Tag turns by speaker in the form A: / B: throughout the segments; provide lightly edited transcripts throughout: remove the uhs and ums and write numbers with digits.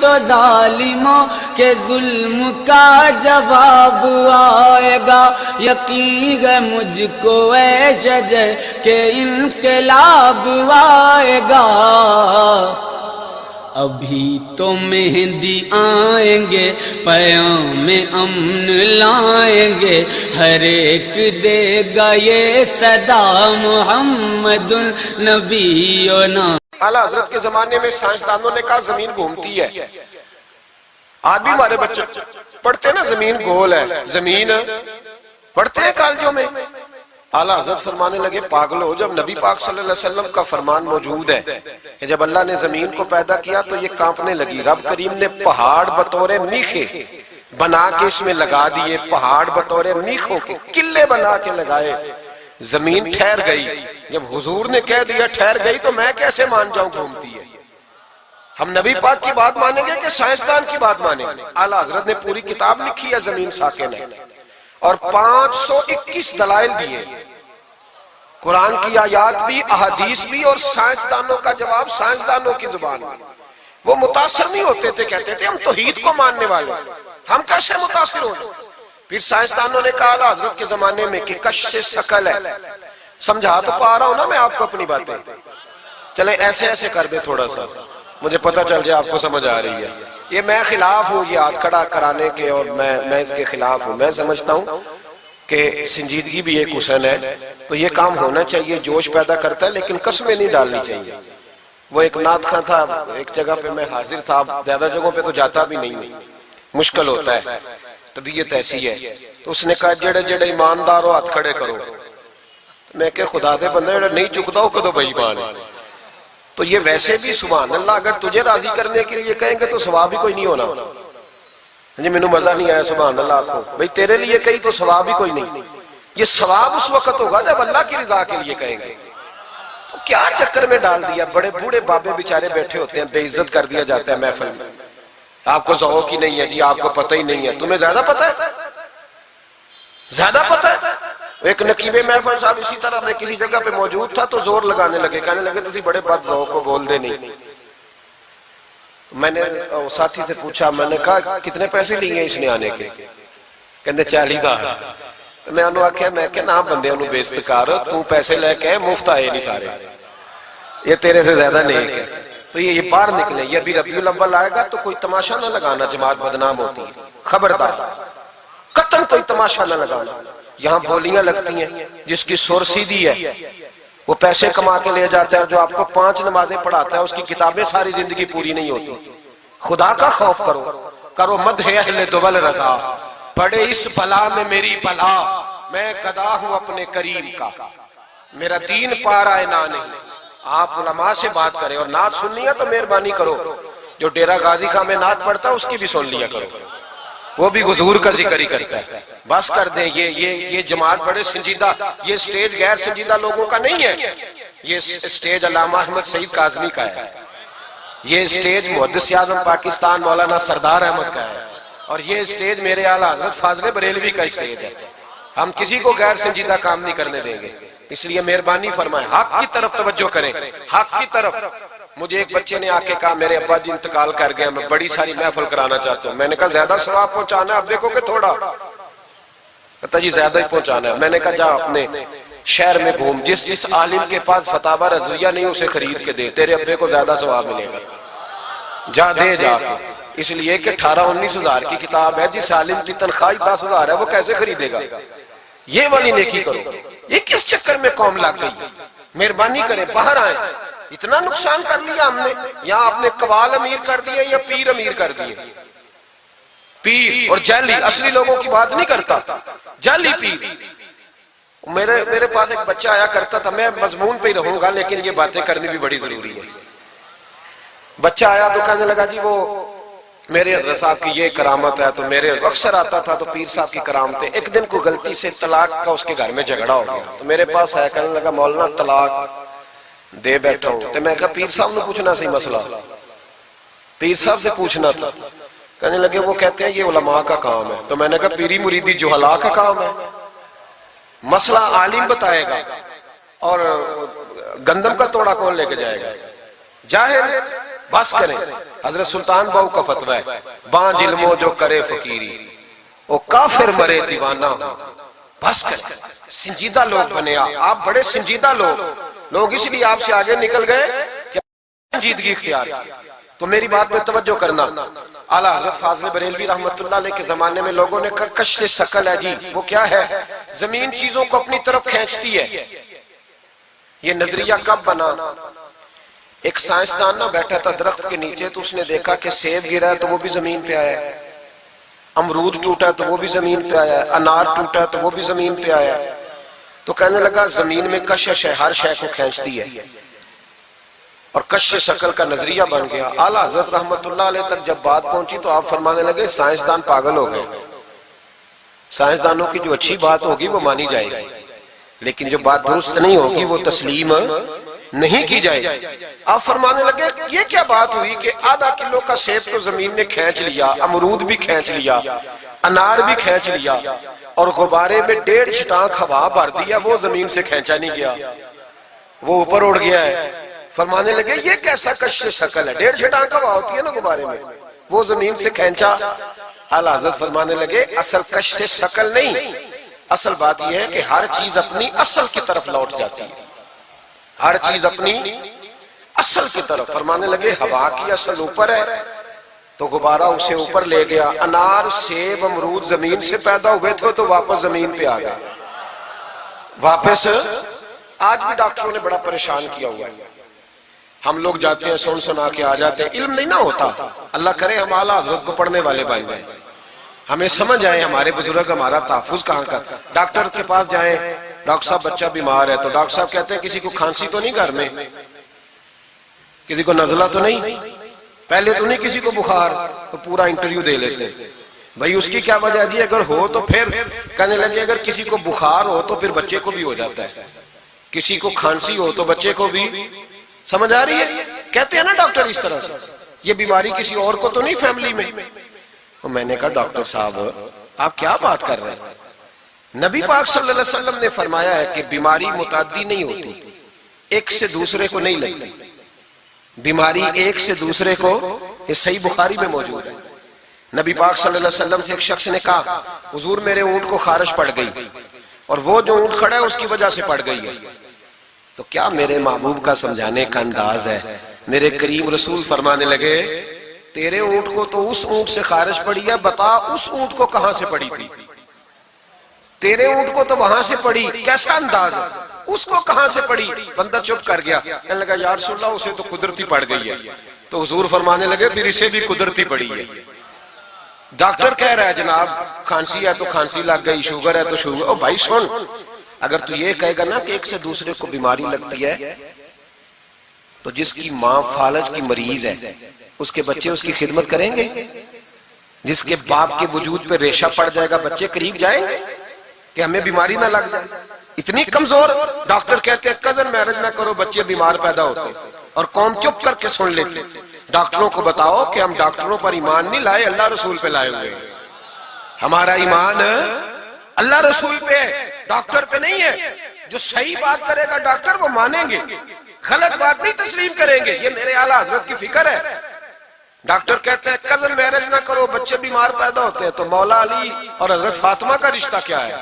A: تو ظالموں کے ظلم کا جواب آئے گا، یقین ہے مجھ کو اے شجر کہ انقلاب آئے گا۔ ابھی تو مہدی آئیں گے، پیام امن لائیں گے، ہر ایک دے گا یہ صدا محمد النبینا۔
B: اعلیٰ حضرت کے زمانے میں سائنسدانوں نے کہا زمین گھومتی ہے، آج بھی ہمارے بچے پڑھتے ہیں نا زمین گول ہے، زمین پڑھتے ہیں کالجوں میں۔ اعلیٰ حضرت فرمانے لگے پاگلو، جب نبی پاک صلی اللہ علیہ وسلم کا فرمان موجود ہے کہ جب اللہ نے زمین کو پیدا کیا تو یہ کانپنے لگی، رب کریم نے پہاڑ بطور میخے بنا کے اس میں لگا دیے، پہاڑ بطور میخوں کے قلعے بنا کے لگائے، زمین ٹھہر گئی۔ جب حضور نے کہہ دیا ٹھہر گئی تو میں کیسے مان جاؤں گھومتی ہے؟ ہم نبی پاک کی بات مانیں گے کہ سائنسدان کی بات مانیں گے؟ اعلیٰ حضرت نے پوری کتاب لکھی ہے زمین ساکن ہے، اور 521 دلائل دیے، قرآن کی آیات بھی، احادیث بھی، اور سائنسدانوں کا جواب سائنسدانوں کی زبان میں۔ وہ متاثر نہیں ہوتے تھے، کہتے تھے ہم توحید کو ماننے والے، ہم کیسے متاثر ہوں؟ پھر سائنسدانوں نے کہا اعلیٰ حضرت کے زمانے میں کہ کش سے ثقل ہے، سمجھا تو پا رہا ہوں نا میں آپ کو اپنی باتیں، چلے ایسے ایسے کر دے تھوڑا سا، مجھے پتہ چل جائے آپ کو سمجھ آ رہی ہے۔ یہ میں خلاف ہوں یہ ہاتھ کھڑا کرانے کے، اور میں اس کے خلاف ہوں۔ میں سمجھتا ہوں کہ سنجیدگی بھی ایک حسن ہے، تو یہ کام ہونا چاہیے، جوش پیدا کرتا ہے، لیکن قسمیں نہیں ڈالنی چاہیے۔ وہ ایک نعت خواں تھا، ایک جگہ پہ میں حاضر تھا، زیادہ جگہوں پہ تو جاتا بھی نہیں ہوں، مشکل ہوتا ہے، طبیعت ایسی ہے۔ تو اس نے کہا جڑے جڑے ایماندار ہو ہاتھ کھڑے کرو۔ میں کہ خدا دے بندے جڑا نہیں چکتا ہو کدو بے ایمان ہے۔ تو یہ ویسے بھی سبحان اللہ اگر تجھے راضی کرنے کے لیے کہیں گے تو ثواب ہی کوئی نہیں ہونا۔ جی میں نے مزہ نہیں آیا سبحان اللہ آپ کو، بھئی تیرے لیے کہیں تو ثواب ہی کوئی نہیں۔ یہ ثواب اس وقت ہوگا جب اللہ کی رضا کے لیے کہیں گے۔ تو کیا چکر میں ڈال دیا، بڑے بوڑھے بابے بیچارے بیٹھے ہوتے ہیں، بے عزت کر دیا جاتا ہے محفل میں۔ آپ کو ذوق ہی نہیں ہے جی، آپ کو پتہ ہی نہیں ہے، تمہیں زیادہ پتہ ہے، زیادہ پتہ ہے۔ ایک نقیب محفل صاحب اسی طرح میں کسی جگہ پہ موجود تھا تو زور لگانے لگے، کہنے لگے تسی بڑے بد ذوق کو بول دے نہیں۔ میں نے ساتھی سے پوچھا، میں نے کہا کتنے پیسے لیے اس نے آنے کے؟ کہنے 40,000۔ میں انہوں آکھیا میں کہ نام بندے انہوں بے استقار، تو پیسے لے کے مفت آئے نہیں سارے، یہ تیرے سے زیادہ نیک ہے۔ تو یہ باہر نکلے، یہ ابھی ربیع الاول آئے گا تو کوئی تماشا نہ لگانا، جماعت بدنام ہوتی ہے، خبردار قطعاً کوئی تماشا نہ لگانا۔ یہاں بولیاں لگتی ہیں، جس کی سر سیدھی ہے وہ پیسے کما کے لے جاتا ہے، اور جو آپ کو 5 نمازیں پڑھاتا ہے اس کی کتابیں ساری زندگی پوری نہیں ہوتی۔ خدا کا خوف کرو مدح اہل دول رضا، پڑے اس بلا میں میری بلا، میں گدا ہوں اپنے کریم کا، میرا دین پارا نہ نہیں۔ آپ علماء سے بات کریں، اور نعت سننی ہے تو مہربانی کرو، جو ڈیرہ غازی خان میں نعت پڑھتا ہے اس کی بھی سن لیا کرو، وہ بھی حضور کا ذکر ہی کرتا ہے۔ بس کر دیں، یہ جماعت بڑے سنجیدہ، یہ سٹیج غیر سنجیدہ لوگوں کا نہیں ہے، یہ سٹیج علامہ احمد سعید کاظمی کا ہے، یہ سٹیج محدث اعظم پاکستان مولانا سردار احمد کا ہے، اور یہ سٹیج میرے اعلیٰ حضرت فاضل بریلوی کا سٹیج ہے۔ ہم کسی کو غیر سنجیدہ کام نہیں کرنے دیں گے، اس لیے مہربانی فرمائیں، حق کی طرف توجہ کریں، حق کی طرف۔ مجھے ایک بچے نے آ کے کہا میرے ابا جی انتقال کر گئے، میں بڑی ساری محفل کرانا چاہتا ہوں۔ میں نے کہا زیادہ ثواب پہنچانا ہے، اب دیکھو کہ تھوڑا، کہتا جی زیادہ ہی پہنچانا ہے۔ میں نے کہا جا اپنے شہر میں گھوم، جس عالم کے پاس فتاوی رضویہ نہیں اسے خرید کے دے، تیرے ابے کو زیادہ ثواب ملے گا، جا دے جا کے۔ اس لیے کہ 18-19 ہزار کی کتاب ہے، جس عالم کی تنخواہ 10,000 ہے وہ کیسے خریدے گا؟ یہ والی نیکی کرو۔ یہ کس چکر میں قوم لگ گئی؟ مہربانی کریں باہر آئیں، اتنا نقصان کر لیا ہم نے، یا آپ نے قوال امیر کر دیے یا پیر امیر کر دیے۔ پیر اور جعلی، اصلی لوگوں کی بات نہیں کرتا، جعلی پیر۔ میرے پاس ایک بچہ آیا کرتا تھا، میں مضمون پہ ہی رہوں گا لیکن یہ باتیں کرنی بھی بڑی ضروری ہے۔ بچہ آیا تو کہنے لگا جی وہ میرے حضرت صاحب کی یہ کرامت ہے، تو میرے اکثر آتا تھا تو پیر صاحب کی کرامتیں۔ ایک دن کو غلطی سے طلاق کا اس کے گھر میں جھگڑا ہو گیا، تو میرے پاس آیا، کہنے لگا مولانا طلاق دے بیٹھا ہوں۔ تو میں کہا پیر صاحب نے پوچھنا سی مسئلہ، پیر صاحب سے پوچھنا تھا۔ کہنے لگے وہ کہتے ہیں یہ علماء کا کام ہے۔ تو میں نے کہا پیری مریدی جہلاء کا کام ہے، مسئلہ عالم بتائے گا، اور گندم کا توڑا کون لے کے جائے گا؟ جاہل بس کریں. حضرت سلطان باؤ کا فتویٰ ہے بانج علموں جو کرے فقیری وہ کافر مرے دیوانہ ہو. بس کریں. سنجیدہ لوگ بنے آپ بڑے سنجیدہ لوگ اس لیے آپ سے آگے نکل گئے کہ سنجیدگی اختیار. تو میری بات میں توجہ کرنا. اعلیٰ حضرت فاضل بریلوی رحمت اللہ علیہ کے زمانے میں لوگوں نے کہا کشف ثقل ہے جی. وہ کیا ہے؟ زمین چیزوں کو اپنی طرف کھینچتی ہے. یہ نظریہ کب بنا؟ ایک سائنسدان نہ بیٹھا تھا درخت کے نیچے تو اس نے دیکھا کہ سیب گرا ہے تو وہ بھی زمین پہ آیا ہے, امرود ٹوٹا ہے تو وہ بھی زمین پہ آیا ہے, انار ٹوٹا ہے تو وہ بھی زمین پہ آیا ہے. تو کہنے لگا زمین میں کشش ہے, ہر شے کو کھینچتی ہے, اور کشش ثقل کا نظریہ بن گیا. اعلیٰ حضرت رحمت اللہ علیہ تک جب بات پہنچی تو آپ فرمانے لگے سائنسدان پاگل ہو گئے. سائنسدانوں کی جو اچھی بات ہوگی وہ مانی جائے گی, لیکن جو بات درست نہیں ہوگی وہ تسلیم نہیں کی جائے گی. آپ فرمانے لگے یہ کیا بات ہوئی کہ آدھا کلو کا سیب تو زمین نے کھینچ لیا, امرود بھی کھینچ لیا, انار بھی کھینچ لیا, اور غبارے میں 1.5 چھٹانک ہوا بھر دیا, وہ زمین سے کھینچا نہیں گیا, وہ اوپر اڑ گیا ہے. فرمانے لگے یہ کیسا کشش ثقل ہے؟ 1.5 چھٹانک ہوا ہوتی ہے نا غبارے میں, وہ زمین سے کھینچا. اعلیٰ حضرت فرمانے لگے اصل کشش ثقل نہیں, اصل بات یہ ہے کہ ہر چیز اپنی اصل کی طرف لوٹ جاتی ہے, ہر چیز اپنی اصل کی طرف. فرمانے لگے ہوا کی اصل اوپر ہے تو غبارہ اسے اوپر لے گیا. انار سیب امرود زمین سے پیدا ہوئے تھے تو واپس زمین پہ آ گئے, واپس. آج بھی ڈاکٹروں نے بڑا پریشان کیا ہوا ہے. ہم لوگ جاتے ہیں سن سنا کے آ جاتے ہیں, علم نہیں نہ ہوتا. اللہ کرے ہم اعلیٰ حضرت کو پڑھنے والے بن جائیں, ہمیں سمجھ آئے ہمارے بزرگ ہمارا تحفظ کہاں کا. ڈاکٹر کے پاس جائیں, ڈاکٹر صاحب بچہ بیمار ہے تو ڈاکٹر صاحب کہتے ہیں کسی کو کھانسی تو نہیں گھر میں, کسی کو نزلہ تو نہیں, پہلے تو نہیں کسی کو بخار, تو پورا انٹرویو دے لیتے ہیں بھائی اس کی کیا وجہ جی, اگر ہو تو پھر کہنے لگے اگر کسی کو بخار ہو تو پھر بچے کو بھی ہو جاتا ہے, کسی کو کھانسی ہو تو بچے کو بھی. سمجھ آ رہی ہے؟ کہتے ہیں نا ڈاکٹر اس طرح سے, یہ بیماری کسی اور کو تو نہیں فیملی میں. میں نے کہا ڈاکٹر صاحب آپ کیا بات کر رہے ہیں؟ نبی پاک صلی اللہ علیہ وسلم نے فرمایا ہے کہ بیماری متعدی نہیں ہوتی, ایک سے دوسرے کو نہیں لگتی. بیماری ایک سے دوسرے کو, یہ صحیح بخاری میں موجود ہے. نبی پاک صلی اللہ علیہ وسلم سے ایک شخص نے کہا حضور میرے اونٹ کو خارش پڑ گئی, اور وہ جو اونٹ کھڑا ہے اس کی وجہ سے پڑ گئی ہے. تو کیا میرے محبوب کا سمجھانے کا انداز ہے. میرے کریم رسول فرمانے لگے تیرے اونٹ کو تو اس اونٹ سے خارش پڑی ہے, بتا اس اونٹ کو کہاں سے پڑی تھی. تیرے اونٹ کو تو وہاں سے پڑی, کیسا انداز ہے, اس کو کہاں سے پڑی. بندہ چپ کر گیا, کہنے لگا یا رسول اللہ اسے تو قدرتی پڑ گئی ہے. تو حضور فرمانے لگے پھر اسے بھی قدرتی پڑی ہے. ڈاکٹر کہہ رہا ہے جناب کھانسی ہے تو کھانسی لگ گئی, شوگر ہے تو شوگر. او بھائی سن, اگر تو یہ کہے گا نا کہ ایک سے دوسرے کو بیماری لگتی ہے تو جس کی ماں فالج کی مریض ہے اس کے بچے اس کی خدمت کریں گے؟ جس کے باپ کے وجود پہ ریشہ پڑ جائے گا بچے قریب جائیں گے کہ ہمیں بیماری نہ لگ جائے؟ اتنی کمزور. ڈاکٹر کہتے ہیں کزن میرج نہ کرو بچے بیمار پیدا ہوتے, اور قوم چپ کر کے سن لیتے. ڈاکٹروں کو بتاؤ کہ ہم ڈاکٹروں پر ایمان نہیں لائے, اللہ رسول پہ لائے ہوئے. ہمارا ایمان اللہ رسول پہ, ڈاکٹر پہ نہیں ہے. جو صحیح بات کرے گا ڈاکٹر وہ مانیں گے, غلط بات نہیں تسلیم کریں گے. یہ میرے اعلیٰ حضرت کی فکر ہے. ڈاکٹر کہتے ہیں کزن میرج نہ کرو بچے بیمار پیدا ہوتے ہیں, تو مولا علی اور حضرت فاطمہ کا رشتہ کیا ہے؟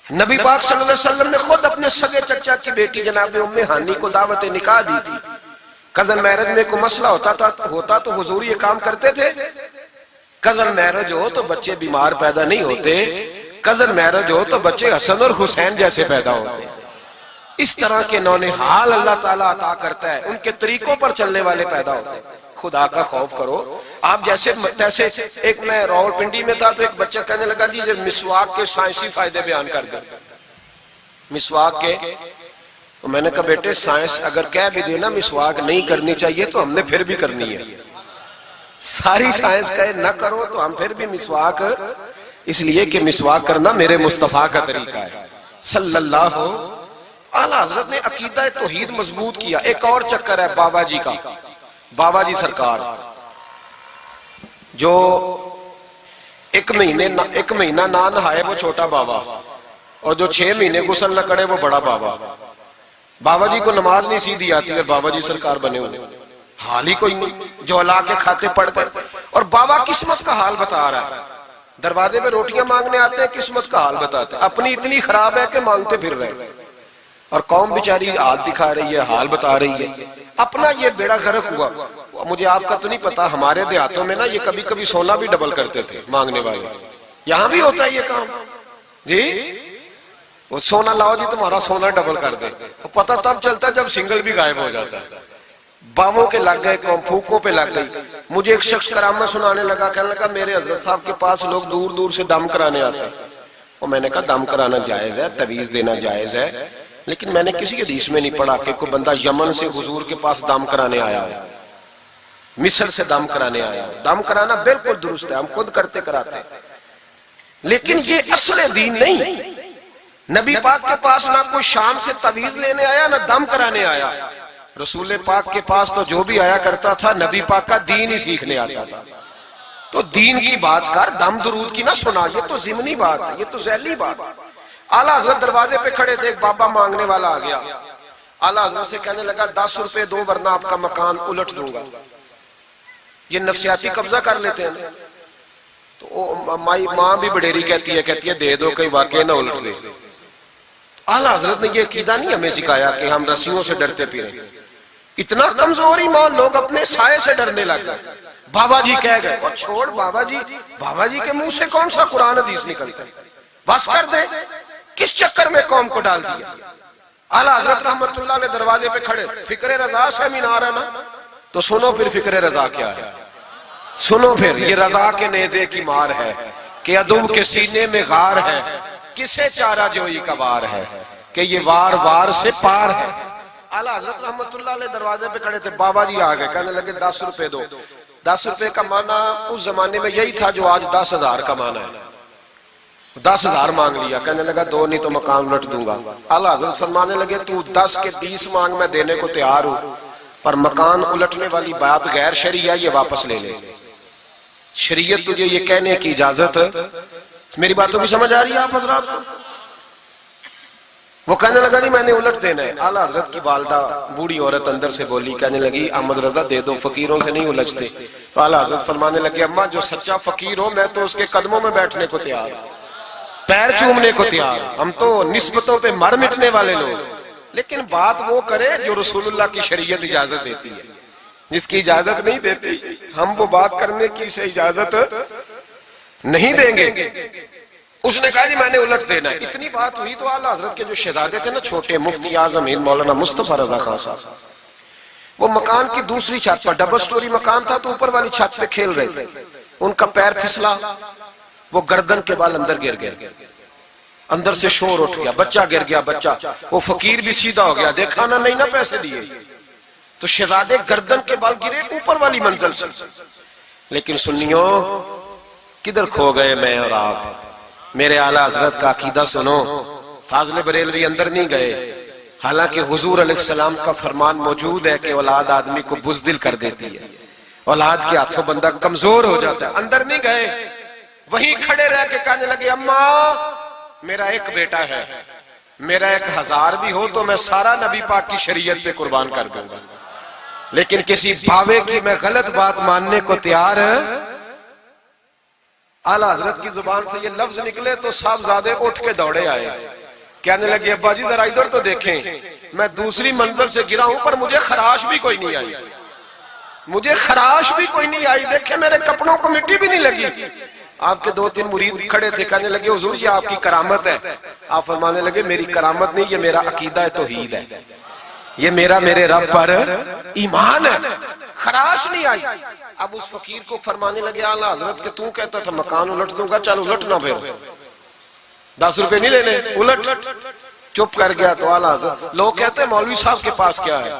B: نبی پاک صلی اللہ علیہ وسلم نے خود اپنے سگے چچا کی بیٹی جناب ام ہانی کو دعوت نکاح دی تھی. کزن میرج میں کوئی مسئلہ ہوتا تو حضور یہ کام کرتے تھے. کزن میرج ہو تو بچے بیمار پیدا نہیں ہوتے, کزن میرج ہو تو بچے حسن اور حسین جیسے پیدا ہوتے. اس طرح کے نونہال اللہ تعالیٰ عطا کرتا ہے, ان کے طریقوں پر چلنے والے پیدا ہوتے ہیں. خدا کا خوف کرو. آپ جیسے ایک میں راول پنڈی میں تھا تو ایک بچہ کہنے لگا جی مسواک کے سائنسی فائدے بیان کر دیں. مسواک کے, تو میں نے کہا بیٹے سائنس اگر کہہ بھی دینا مسواک نہیں کرنی چاہیے تو ہم نے پھر بھی کرنی ہے. ساری سائنس کہے نہ کرو تو ہم پھر بھی مسواک, اس لیے کہ مسواک کرنا میرے مصطفیٰ کا طریقہ ہے صلی اللہ. اعلیٰ حضرت نے عقیدہ توحید مضبوط کیا. ایک اور چکر ہے بابا جی کا. بابا جی سرکار جو ایک مہینہ نہ نہائے وہ چھوٹا بابا, اور جو 6 مہینے غسل نہ کرے وہ بڑا بابا. بابا جی کو نماز نہیں سیدھی آتی اور بابا جی سرکار بنے ہوئے. حال ہی کوئی نہیں جو لا کے کھاتے پڑ گئے. اور بابا قسمت کا حال بتا رہا ہے. دروازے پہ روٹیاں مانگنے آتے ہیں, قسمت کا حال بتاتے ہیں. اپنی اتنی خراب ہے کہ مانگتے پھر رہے ہیں, اور قوم بیچاری حال دکھا رہی ہے, حال بتا رہی ہے. اپنا یہ بیڑا غرق ہوا. مجھے آپ کا تو نہیں پتا, ہمارے دیہاتوں میں نا یہ کبھی کبھی سونا بھی ڈبل کرتے تھے مانگنے والے. یہاں بھی ہوتا ہے یہ کام جی, وہ سونا لاؤ جی تمہارا سونا ڈبل کر دے. پتہ تب چلتا ہے جب سنگل بھی غائب ہو جاتا ہے. باووں کے لگ گئے, پھوکوں پہ لگ گئی. مجھے ایک شخص کرامت سنانے لگا, کہنے لگا میرے حضرت صاحب کے پاس لوگ دور دور سے دم کرانے آتے ہیں. اور میں نے کہا دم کرانا جائز ہے, تویز دینا جائز ہے, لیکن میں نے کسی حدیث میں نہیں پڑھا کہ کوئی بندہ یمن سے حضور کے پاس دم کرانے آیا ہے, مصر سے دم کرانے آیا ہے. دم کرانا بالکل درست ہے, ہم خود کرتے کراتے ہیں, لیکن یہ اصل دین نہیں. نبی پاک کے پاس نہ کوئی شام سے تویز لینے آیا نہ دم کرانے آیا. رسول پاک کے پاس تو جو بھی آیا کرتا تھا نبی پاک کا دین ہی سیکھنے آتا تھا. تو دین کی بات کر, دم درود کی نہ سنا, یہ تو ضمنی بات ہے, یہ تو ذیلی بات ہے. اعلیٰ حضرت دروازے پہ کھڑے تھے, ایک بابا مانگنے والا آ گیا. اعلیٰ حضرت سے کہنے لگا 10 روپے دو ورنہ آپ کا مکان الٹ دوں گا. یہ نفسیاتی قبضہ کر لیتے ہیں. تو ماں بھی بڑیری کہتی ہے دے دو کہیں واقعی نہ الٹ دے. اعلیٰ حضرت نے یہ عقیدہ نہیں ہمیں سکھایا کہ ہم رسیوں سے ڈرتے پھریں. اتنا کمزور ایمان, لوگ اپنے سائے سے ڈرنے لگ گئے. بابا جی کہہ گئے, اور چھوڑ بابا جی کے منہ سے کون سا قرآن حدیث نکلتا ہے, بس کر دے. کس چکر میں قوم کو ڈال دیا. اعلیٰ حضرت رحمت اللہ علیہ دروازے پہ کھڑے, فکر رضا سے مینار ہے نا, تو سنو پھر فکر رضا کیا ہے. سنو پھر, یہ رضا کے نیزے کی مار ہے کہ عدو کے سینے میں غار ہے, کسے چارہ جوئی کا وار ہے کہ یہ وار وار سے پار ہے. اعلیٰ حضرت رحمت اللہ علیہ دروازے پہ کھڑے تھے, بابا جی آ گئے, کہنے لگے 10 روپے دو. 10 روپے کا معنی اس زمانے میں یہی تھا جو آج 10,000 کا معنی ہے. 10,000 مانگ لیا, کہنے لگا دو نہیں تو مکان الٹ دوں گا. اعلیٰ حضرت فرمانے لگے تو 10 کے 20 مانگ میں دینے کو تیار ہوں, پر مکان الٹنے والی بات غیر شرعی ہے, یہ واپس لے لے. شریعت تجھے یہ کہنے کی اجازت, میری باتوں کی سمجھ آ رہی ہے آپ حضرات کو؟ وہ کہنے لگا جی میں نے الٹ دینا ہے. اعلیٰ حضرت کی والدہ بوڑھی عورت اندر سے بولی, کہنے لگی احمد رضا دے دو, فقیروں سے نہیں الجھتے. تو اعلیٰ حضرت فرمانے لگے اماں جو سچا فقیر ہو میں تو اس کے قدموں میں بیٹھنے کو تیار, پیر چومنے کو تیار. ہم تو نسبتوں پہ مر مٹنے والے لوگ, لیکن بات وہ کرے جو رسول اللہ کی شریعت اجازت دیتی ہے. جس کی اجازت نہیں دیتی ہم وہ بات کرنے کی اسے اجازت نہیں دیں گے. اس نے کہا جی میں نے الٹ دینا ہے. اتنی بات ہوئی تو اعلیٰ حضرت کے جو شہزادے تھے نا چھوٹے, مفتی اعظم ہند مولانا مصطفیٰ رضا خان صاحب, وہ مکان کی دوسری چھت پر, ڈبل سٹوری مکان تھا تو اوپر والی چھت پہ کھیل رہے تھے. ان کا پیر پھسلا, وہ گردن کے بال اندر گر گئے, اندر سے شور اٹھ گیا, بچہ گر گیا. بچہ وہ فقیر بھی سیدھا ہو گیا, دیکھا نہ نہیں نا پیسے دیے. تو شہزادے گردن کے بال گرے اوپر والی منزل سے. لیکن سنیوں کدھر کھو گئے میں اور آپ. میرے اعلیٰ حضرت کا عقیدہ سنو, فاضل بریلوی اندر نہیں گئے, حالانکہ حضور علیہ السلام کا فرمان موجود ہے کہ اولاد آدمی کو بزدل کر دیتی ہے, اولاد کے ہاتھوں بندہ کمزور ہو جاتا ہے. اندر نہیں گئے, وہیں کھڑے رہ کے کہنے لگے اماں میرا ایک بیٹا ہے, میرا 1000 بھی ہو تو میں سارا نبی پاک کی شریعت پہ قربان کر دوں گا, لیکن کسی باوے کی میں غلط بات ماننے کو تیار. اعلیٰ حضرت کی زبان سے یہ لفظ نکلے تو صاحبزادے اٹھ کے دوڑے آئے, کہنے لگے ابا جی ذرا ادھر تو دیکھیں, میں دوسری منزل سے گرا ہوں پر مجھے خراش بھی کوئی نہیں آئی, مجھے خراش بھی کوئی نہیں آئی. دیکھیں میرے کپڑوں کو مٹی بھی نہیں لگی. آپ کے 2-3 مرید کھڑے تھے, کہنے لگے حضور یہ آپ کی کرامت ہے. آپ فرمانے لگے میری کرامت نہیں, یہ میرا عقیدہ توحید ہے, یہ میرے رب پر ایمان ہے, خراش نہیں آئی. اب اس فقیر کو فرمانے لگے اعلیٰ حضرت کہ تو کہتا تھا مکان الٹ دوں گا, چل الٹ نہ پھر 10 روپے نہیں لینے, الٹ. چپ کر گیا. تو اعلیٰ حضرت, لوگ کہتے ہیں مولوی صاحب کے پاس کیا ہے,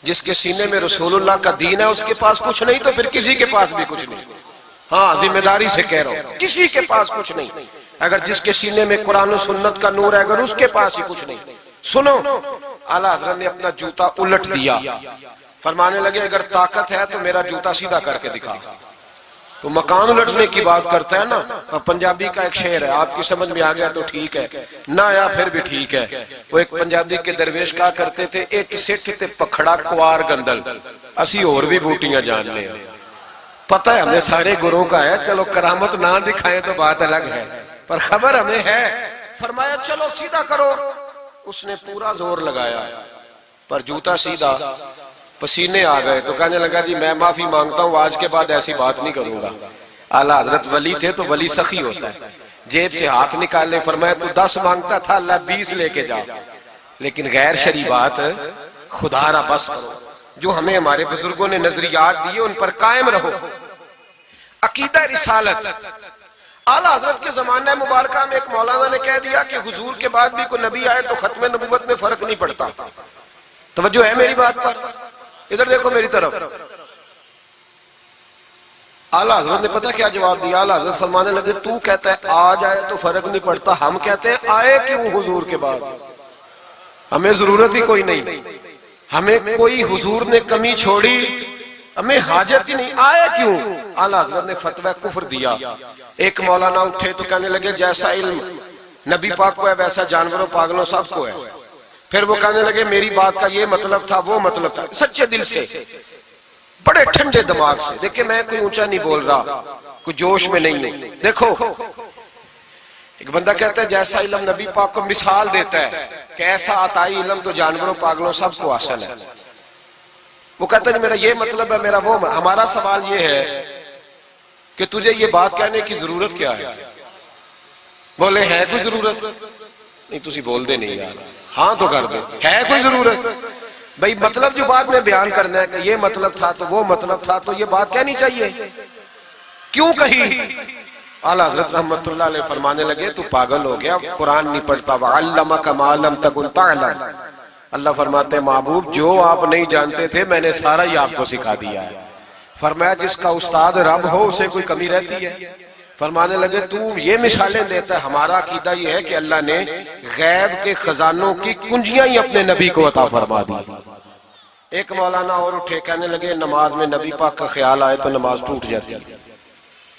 B: جس کے سینے میں رسول اللہ کا دین ہے اس کے پاس کچھ نہیں تو پھر کسی کے پاس بھی کچھ نہیں. ہاں ذمہ داری سے کہہ رہا ہوں, کسی کے پاس کچھ نہیں. اگر جس کے سینے میں قرآن و سنت کا نور ہے اگر اس کے پاس ہی کچھ نہیں. سنو, اعلیٰ حضرت نے اپنا جوتا الٹ دیا, فرمانے لگے اگر طاقت ہے تو میرا جوتا سیدھا کر کے دکھا. تو مکان الٹنے کی بات کرتا ہے نا, پنجابی کا ایک شعر ہے, آپ کی سمجھ میں آ گیا تو ٹھیک ہے, نہ آیا پھر بھی ٹھیک ہے. وہ ایک پنجابی کے درویش کہا کرتے تھے, ایک سٹھ تے پکھڑا کوار گندل. اسی اور بھی بوٹیاں جان لیں. پتہ ہے ہمیں سارے گروہوں کا ہے, چلو کرامت نہ دکھائیں تو بات الگ ہے, پر خبر ہمیں ہے. فرمایا چلو سیدھا کرو. اس نے پورا زور لگایا پر جوتا سیدھا, پسینے آ گئے تو کہنے لگا جی میں معافی مانگتا ہوں, آج کے بعد ایسی بات نہیں کروں گا. اعلیٰ حضرت ولی تھے تو ولی سخی ہوتا ہے, جیب سے ہاتھ نکالے. فرمایا تو 10 مانگتا تھا, اللہ 20 لے کے جا, لیکن غیر شرعی بات خدا را بس کرو. جو ہمیں ہمارے بزرگوں نے نظریات دیے ان پر قائم رہو. عقیدہ رسالت. اعلیٰ حضرت کے زمانہ مبارکہ میں ایک مولانا نے کہہ دیا کہ حضور کے بعد بھی کوئی نبی آئے تو ختم نبوت میں فرق نہیں پڑتا. توجہ ہے میری بات پر؟ ادھر دیکھو میری طرف. اعلیٰ حضرت نے پتہ کیا جواب دیا؟ اعلیٰ حضرت فرمانے لگے تو کہتا ہے آ جائے تو فرق نہیں پڑتا, ہم کہتے ہیں آئے کیوں حضور کے بعد؟ ہمیں ضرورت ہی کوئی نہیں, ہمیں کوئی حضور نے کمی چھوڑی, ہمیں حاجت ہی نہیں, آئے کیوں؟ اعلیٰ حضرت نے فتویٰ کفر دیا. ایک مولانا اٹھے تو کہنے لگے جیسا علم نبی پاک کو ہے ویسا جانوروں پاگلوں سب کو ہے. پھر وہ کہنے لگے میری بات کا یہ مطلب تھا وہ مطلب تھا, سچے دل سے بڑے ٹھنڈے دماغ سے. دیکھیں میں کوئی اونچا نہیں بول رہا, کوئی جوش میں نہیں ہوں. دیکھو ایک بندہ کہتا ہے جیسا علم نبی پاک کو مثال دیتا ہے کہ ایسا عطائی علم تو جانوروں پاگلوں سب کو حاصل ہے. وہ کہتا ہے میرا یہ مطلب ہے میرا وہ. ہمارا سوال یہ ہے کہ تجھے یہ بات کہنے کی ضرورت کیا ہے؟ بولے ہے کوئی ضرورت؟ نہیں تسی بول دے نہیں یار, ہاں تو کر دے, ہے کوئی ضرورت؟ بھئی مطلب جو بات میں بیان کرنا ہے کہ یہ مطلب تھا تو وہ مطلب تھا, تو یہ بات کہنی چاہیے. کیوں کہی؟ اعلیٰ حضرت رحمت اللہ علیہ فرمانے لگے تو پاگل ہو گیا, قرآن نہیں پڑھتا. وَعَلَّمَكَ مَا لَمْ تَكُنْ تَعْلَمْ. اللہ فرماتے ہیں محبوب جو آپ نہیں جانتے تھے میں نے سارا ہی آپ کو سکھا دیا ہے. فرمایا جس کا استاد رب ہو اسے کوئی کمی رہتی ہے؟ فرمانے لگے تو یہ مثالیں دیتا ہے, ہمارا عقیدہ یہ ہے کہ اللہ نے غیب کے خزانوں کی کنجیاں ہی اپنے نبی کو عطا فرما دی. ایک مولانا اور اٹھے کہنے لگے نماز میں نبی پاک کا خیال آئے تو نماز ٹوٹ جاتی ہے.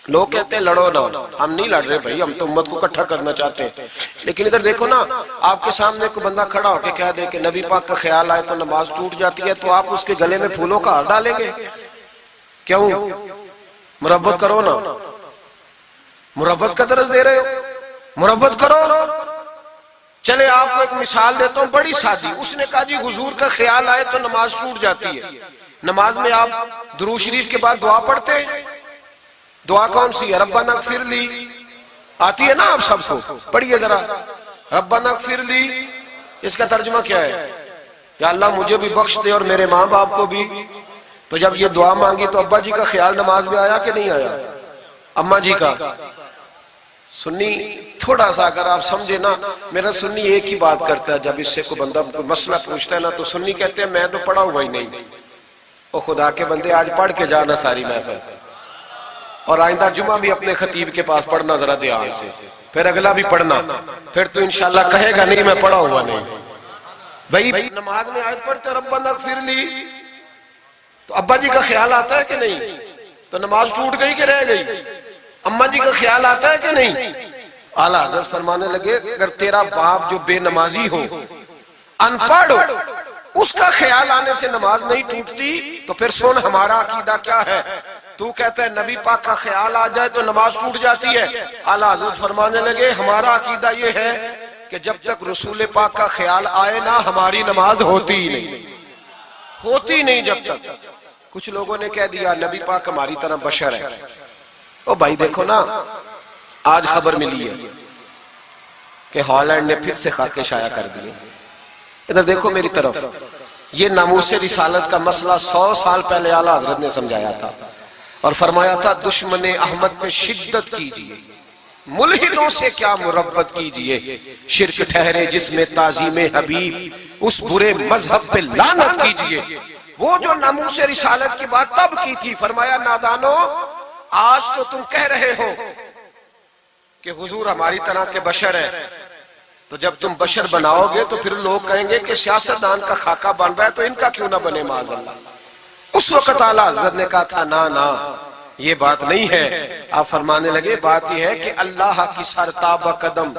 B: لوگ کہتے ہیں لڑو نہ, ہم نہیں لڑ رہے بھائی, ہم تو امت کو اکٹھا کرنا چاہتے ہیں. لیکن ادھر دیکھو نا, آپ کے سامنے کوئی بندہ کھڑا ہو کے کہہ دے کہ نبی پاک کا خیال آئے تو نماز ٹوٹ جاتی ہے, تو آپ اس کے گلے میں پھولوں کا ہار ڈالیں گے؟ کیوں؟ مربت کرو نا, مربت کا درس دے رہے ہو, مربت کرو. چلے آپ کو ایک مثال دیتا ہوں بڑی سادی. اس نے کہا جی حضور کا خیال آئے تو نماز ٹوٹ جاتی ہے. نماز میں آپ درود شریف کے بعد دعا پڑھتے ہیں, دعا کون سی ہے؟ ربنا اغفر لی آتی ہے نا آپ سب کو, پڑھیے ذرا ربنا اغفر لی. اس کا ترجمہ کیا ہے؟ یا اللہ مجھے بھی بخش دے اور میرے ماں باپ کو بھی. تو جب یہ دعا مانگی تو ابا جی کا خیال نماز میں آیا کہ نہیں آیا؟ اماں جی کا؟ سنی تھوڑا سا اگر آپ سمجھے نا, میرا سنی ایک ہی بات کرتا ہے, جب اس سے کوئی بندہ کوئی مسئلہ پوچھتا ہے نا تو سنی کہتے ہیں میں تو پڑھا ہوا ہی نہیں. او خدا کے بندے آج پڑھ کے جانا ساری محفل, اور آئندہ جمعہ بھی اپنے خطیب کے پاس پڑھنا ذرا دھیان سے, پھر اگلا بھی پڑھنا, پھر تو انشاءاللہ کہے گا نہیں میں پڑھا ہوا نہیں. بھائی نماز میں آیت پڑھتے ربنا اغفر لی, تو ابا جی کا خیال آتا ہے کہ نہیں؟ تو نماز ٹوٹ گئی کہ رہ گئی؟ اماں جی کا خیال آتا ہے کہ نہیں؟ اعلیٰ حضرت فرمانے لگے اگر تیرا باپ جو بے نمازی ہو, ان پڑھ, اس کا خیال آنے سے نماز نہیں ٹوٹتی, تو پھر سن ہمارا عقیدہ کیا ہے. تو کہتا ہے نبی پاک کا خیال آ جائے تو نماز ٹوٹ جاتی ہے. اعلیٰ حضرت فرمانے لگے ہمارا عقیدہ یہ ہے کہ جب تک رسول پاک کا خیال آئے نا ہماری نماز ہوتی ہی نہیں, ہوتی نہیں جب تک. کچھ لوگوں نے کہہ دیا نبی پاک ہماری طرح بشر ہے. او بھائی دیکھو نا, آج خبر ملی ہے کہ ہالینڈ نے پھر سے خاکے شائع کر دیے. ادھر دیکھو میری طرف, یہ ناموس رسالت کا مسئلہ 100 سال پہلے اعلیٰ حضرت نے سمجھایا تھا اور فرمایا تھا دشمن احمد پہ شدت کیجئے, ملحدوں سے کیا مربت کیجئے, شرک ٹھہرے جس میں تعظیم حبیب, اس برے مذہب پہ لعنت کیجئے. وہ جو ناموس رسالت کی بات تب کی تھی, فرمایا نادانو آج تو تم کہہ رہے ہو کہ حضور ہماری طرح کے بشر ہیں, تو جب تم بشر بناؤ گے تو پھر لوگ کہیں گے کہ سیاستدان کا خاکہ بن رہا ہے تو ان کا کیوں نہ بنے معاذ اللہ. اس وقت اعلیٰ حضرت نے کہا تھا نا یہ بات نہیں ہے. آپ فرمانے لگے بات یہ ہے کہ اللہ کی سرتاب قدم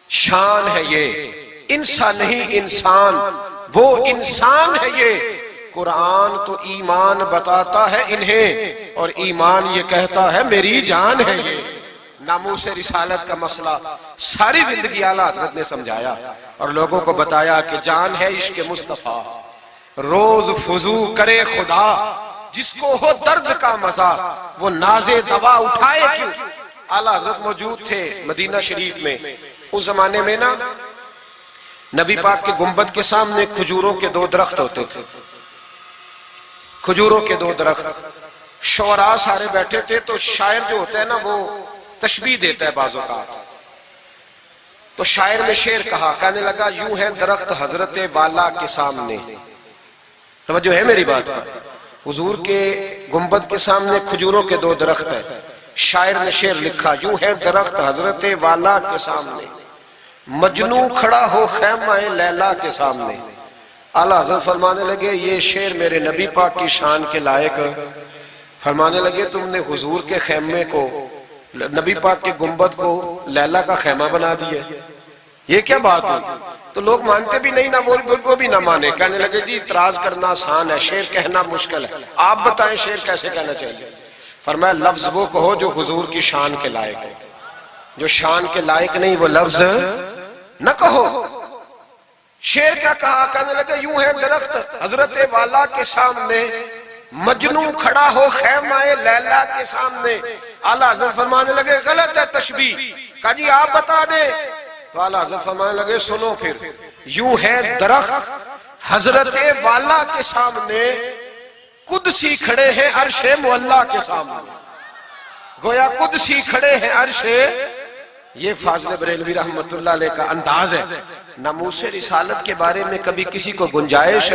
B: شان ہے, یہ انسان نہیں انسان, وہ انسان ہے یہ, قرآن تو ایمان بتاتا ہے انہیں اور ایمان یہ کہتا ہے میری جان ہے یہ. ناموس رسالت کا مسئلہ ساری زندگی اعلیٰ حضرت نے سمجھایا اور لوگوں کو بتایا کہ جان ہے عشق مصطفیٰ. روز فضو کرے خدا جس کو ہو درد کا مزہ وہ ناز دوا اٹھائے کیوں. اعلیٰ حضرت موجود تھے مدینہ شریف میں. اس زمانے میں نا نبی پاک کے گنبد کے سامنے کھجوروں کے 2 درخت ہوتے تھے. کھجوروں کے 2 درخت. شعراء سارے بیٹھے تھے تو شاعر جو ہوتا ہے نا وہ تشبیہ دیتا ہے بعض اوقات. تو شاعر نے شعر کہا, کہنے لگا یوں ہے درخت حضرت والا کے سامنے. توجہ ہے میری بات پر. حضور کے گنبد کے سامنے کھجوروں کے 2 درخت ہیں. شاعر نے شعر لکھا یوں ہے درخت حضرت والا کے سامنے مجنوں کھڑا ہو خیمہ لیلا کے سامنے. اعلیٰ حضرت فرمانے لگے یہ شعر میرے نبی پاک کی شان کے لائق. فرمانے لگے تم نے حضور کے خیمے کو, نبی پاک کے گنبد کو لیلا کا خیمہ بنا دیا, یہ کیا بات ہوئی؟ تو لوگ مانتے بھی نہیں, نہ وہ بھی نہ مانے. کہنے لگے جی اعتراض کرنا آسان ہے, شعر کہنا مشکل ہے, آپ بتائیں شعر کیسے کہنا چاہیے. فرمایا لفظ وہ کہو جو حضور کی شان کے لائق ہے, جو شان کے لائق نہیں وہ لفظ نہ کہو. شعر کیا کہا؟ کہنے لگے یوں ہے درخت حضرت والا کے سامنے مجنوں کھڑا ہو خیمہ لیلا کے سامنے. اعلیٰ حضرت فرمانے لگے غلط ہے تشبیہ. کہا جی آپ بتا دیں. تو اعلیٰ حضرت فرمانے لگے سنو پھر, یوں ہے درخت حضرت والا کے سامنے قدسی کھڑے ہیں عرش معلا کے سامنے. گویا قدسی کھڑے ہیں عرش. یہ فاضل بریلوی رحمت اللہ علیہ کا انداز ہے. ناموس رسالت کے بارے میں کبھی کسی کو گنجائش,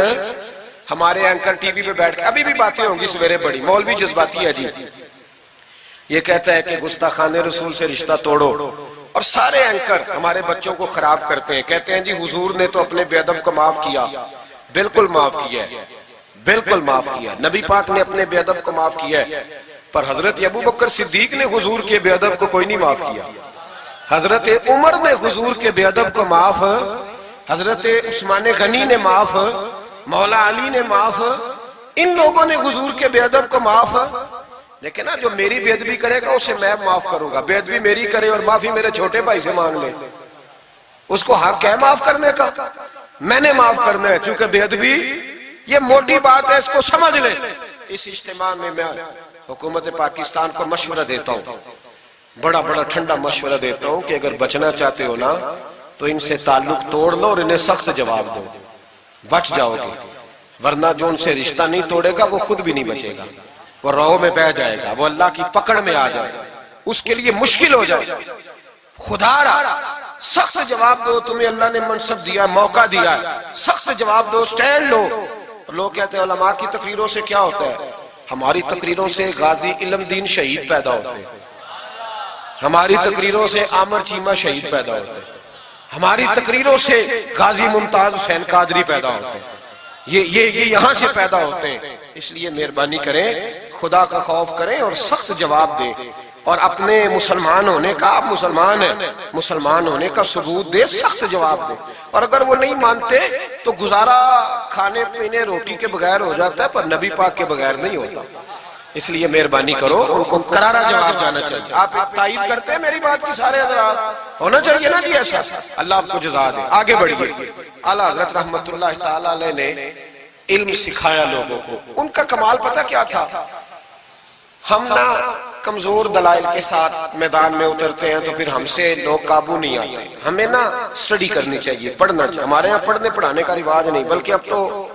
B: ہمارے اینکر ٹی وی پہ بیٹھ کے ابھی بھی باتیں ہوں گی سویرے بڑی, مولوی جذباتی ہے جی, یہ کہتا ہے کہ گستاخان رسول سے رشتہ توڑو, اور سارے اینکر ہمارے بچوں کو خراب کرتے ہیں. کہتے ہیں جی حضور نے تو اپنے بے ادب کو معاف کیا. بالکل معاف کیا ہے, بالکل معاف کیا. نبی پاک نے اپنے بے ادب کو معاف کیا ہے, پر حضرت ابو بکر صدیق نے حضور کے بے ادب کو کوئی نہیں معاف کیا. حضرت عمر نے حضور کے بے ادب کو معاف, حضرت عثمان غنی نے معاف, مولا علی نے معاف, ان لوگوں نے حضور کے بے ادب کو معاف. لیکن جو میری بے ادبی کرے گا اسے میں معاف کروں گا. بے ادبی میری کرے اور معافی میرے چھوٹے بھائی سے مانگ لے, اس کو حق ہے معاف کرنے کا, میں نے معاف کرنا ہے. کیونکہ بے ادبی یہ موٹی بات ہے, اس کو سمجھ لیں. اس اجتماع میں میں حکومت پاکستان کو مشورہ دیتا ہوں, بڑا بڑا ٹھنڈا مشورہ دیتا ہوں کہ اگر بچنا چاہتے ہو نا تو ان سے تعلق توڑ لو اور انہیں سخت جواب دو, بچ جاؤ گے. ورنہ جو ان سے رشتہ نہیں توڑے گا وہ خود بھی نہیں بچے گا, وہ راہوں میں بہ جائے گا, وہ اللہ کی پکڑ میں آ جائے گا, اس کے لیے مشکل ہو جائے. خدا را سخت جواب دو, تمہیں اللہ نے منصب دیا, موقع دیا, سخت جواب دو, سٹینڈ لو. لوگ کہتے ہیں علماء کی تقریروں سے کیا ہوتا ہے؟ ہماری تقریروں سے غازی علم دین شہید پیدا ہوتے ہیں, ہماری تقریروں سے عامر چیمہ شہید پیدا ہوتے ہیں, ہماری تقریروں سے غازی ممتاز حسین قادری پیدا ہوتے ہیں, یہ یہاں سے پیدا ہوتے ہیں. اس لیے مہربانی کریں, خدا کا خوف کریں اور سخت جواب دیں, اور اپنے مسلمان ہونے کا, آپ مسلمان ہیں, مسلمان ہونے کا ثبوت دے, سخت جواب دے. اور اگر وہ نہیں مانتے تو گزارا کھانے پینے روٹی کے بغیر ہو جاتا ہے, پر نبی پاک کے بغیر نہیں ہوتا. اس لیے مہربانی کرو, ان کو کرارا جواب جانا چاہیے. آپ تائید کرتے ہیں میری بات کی سارے حضرات؟ ہونا چاہیے نا جی ایسا. اللہ آپ کو جزا دے. آگے بڑھیے. اعلیٰ حضرت رحمت اللہ تعالی علیہ نے علم سکھایا لوگوں کو. ان کا کمال پتہ کیا تھا؟ ہم نہ کمزور دلائل کے ساتھ میدان میں اترتے ہیں تو پھر ہم سے لوگ قابو نہیں آتے. ہمیں نا سٹڈی کرنی چاہیے, پڑھنا چاہیے. ہمارے یہاں پڑھنے پڑھانے کا رواج نہیں, بلکہ اب تو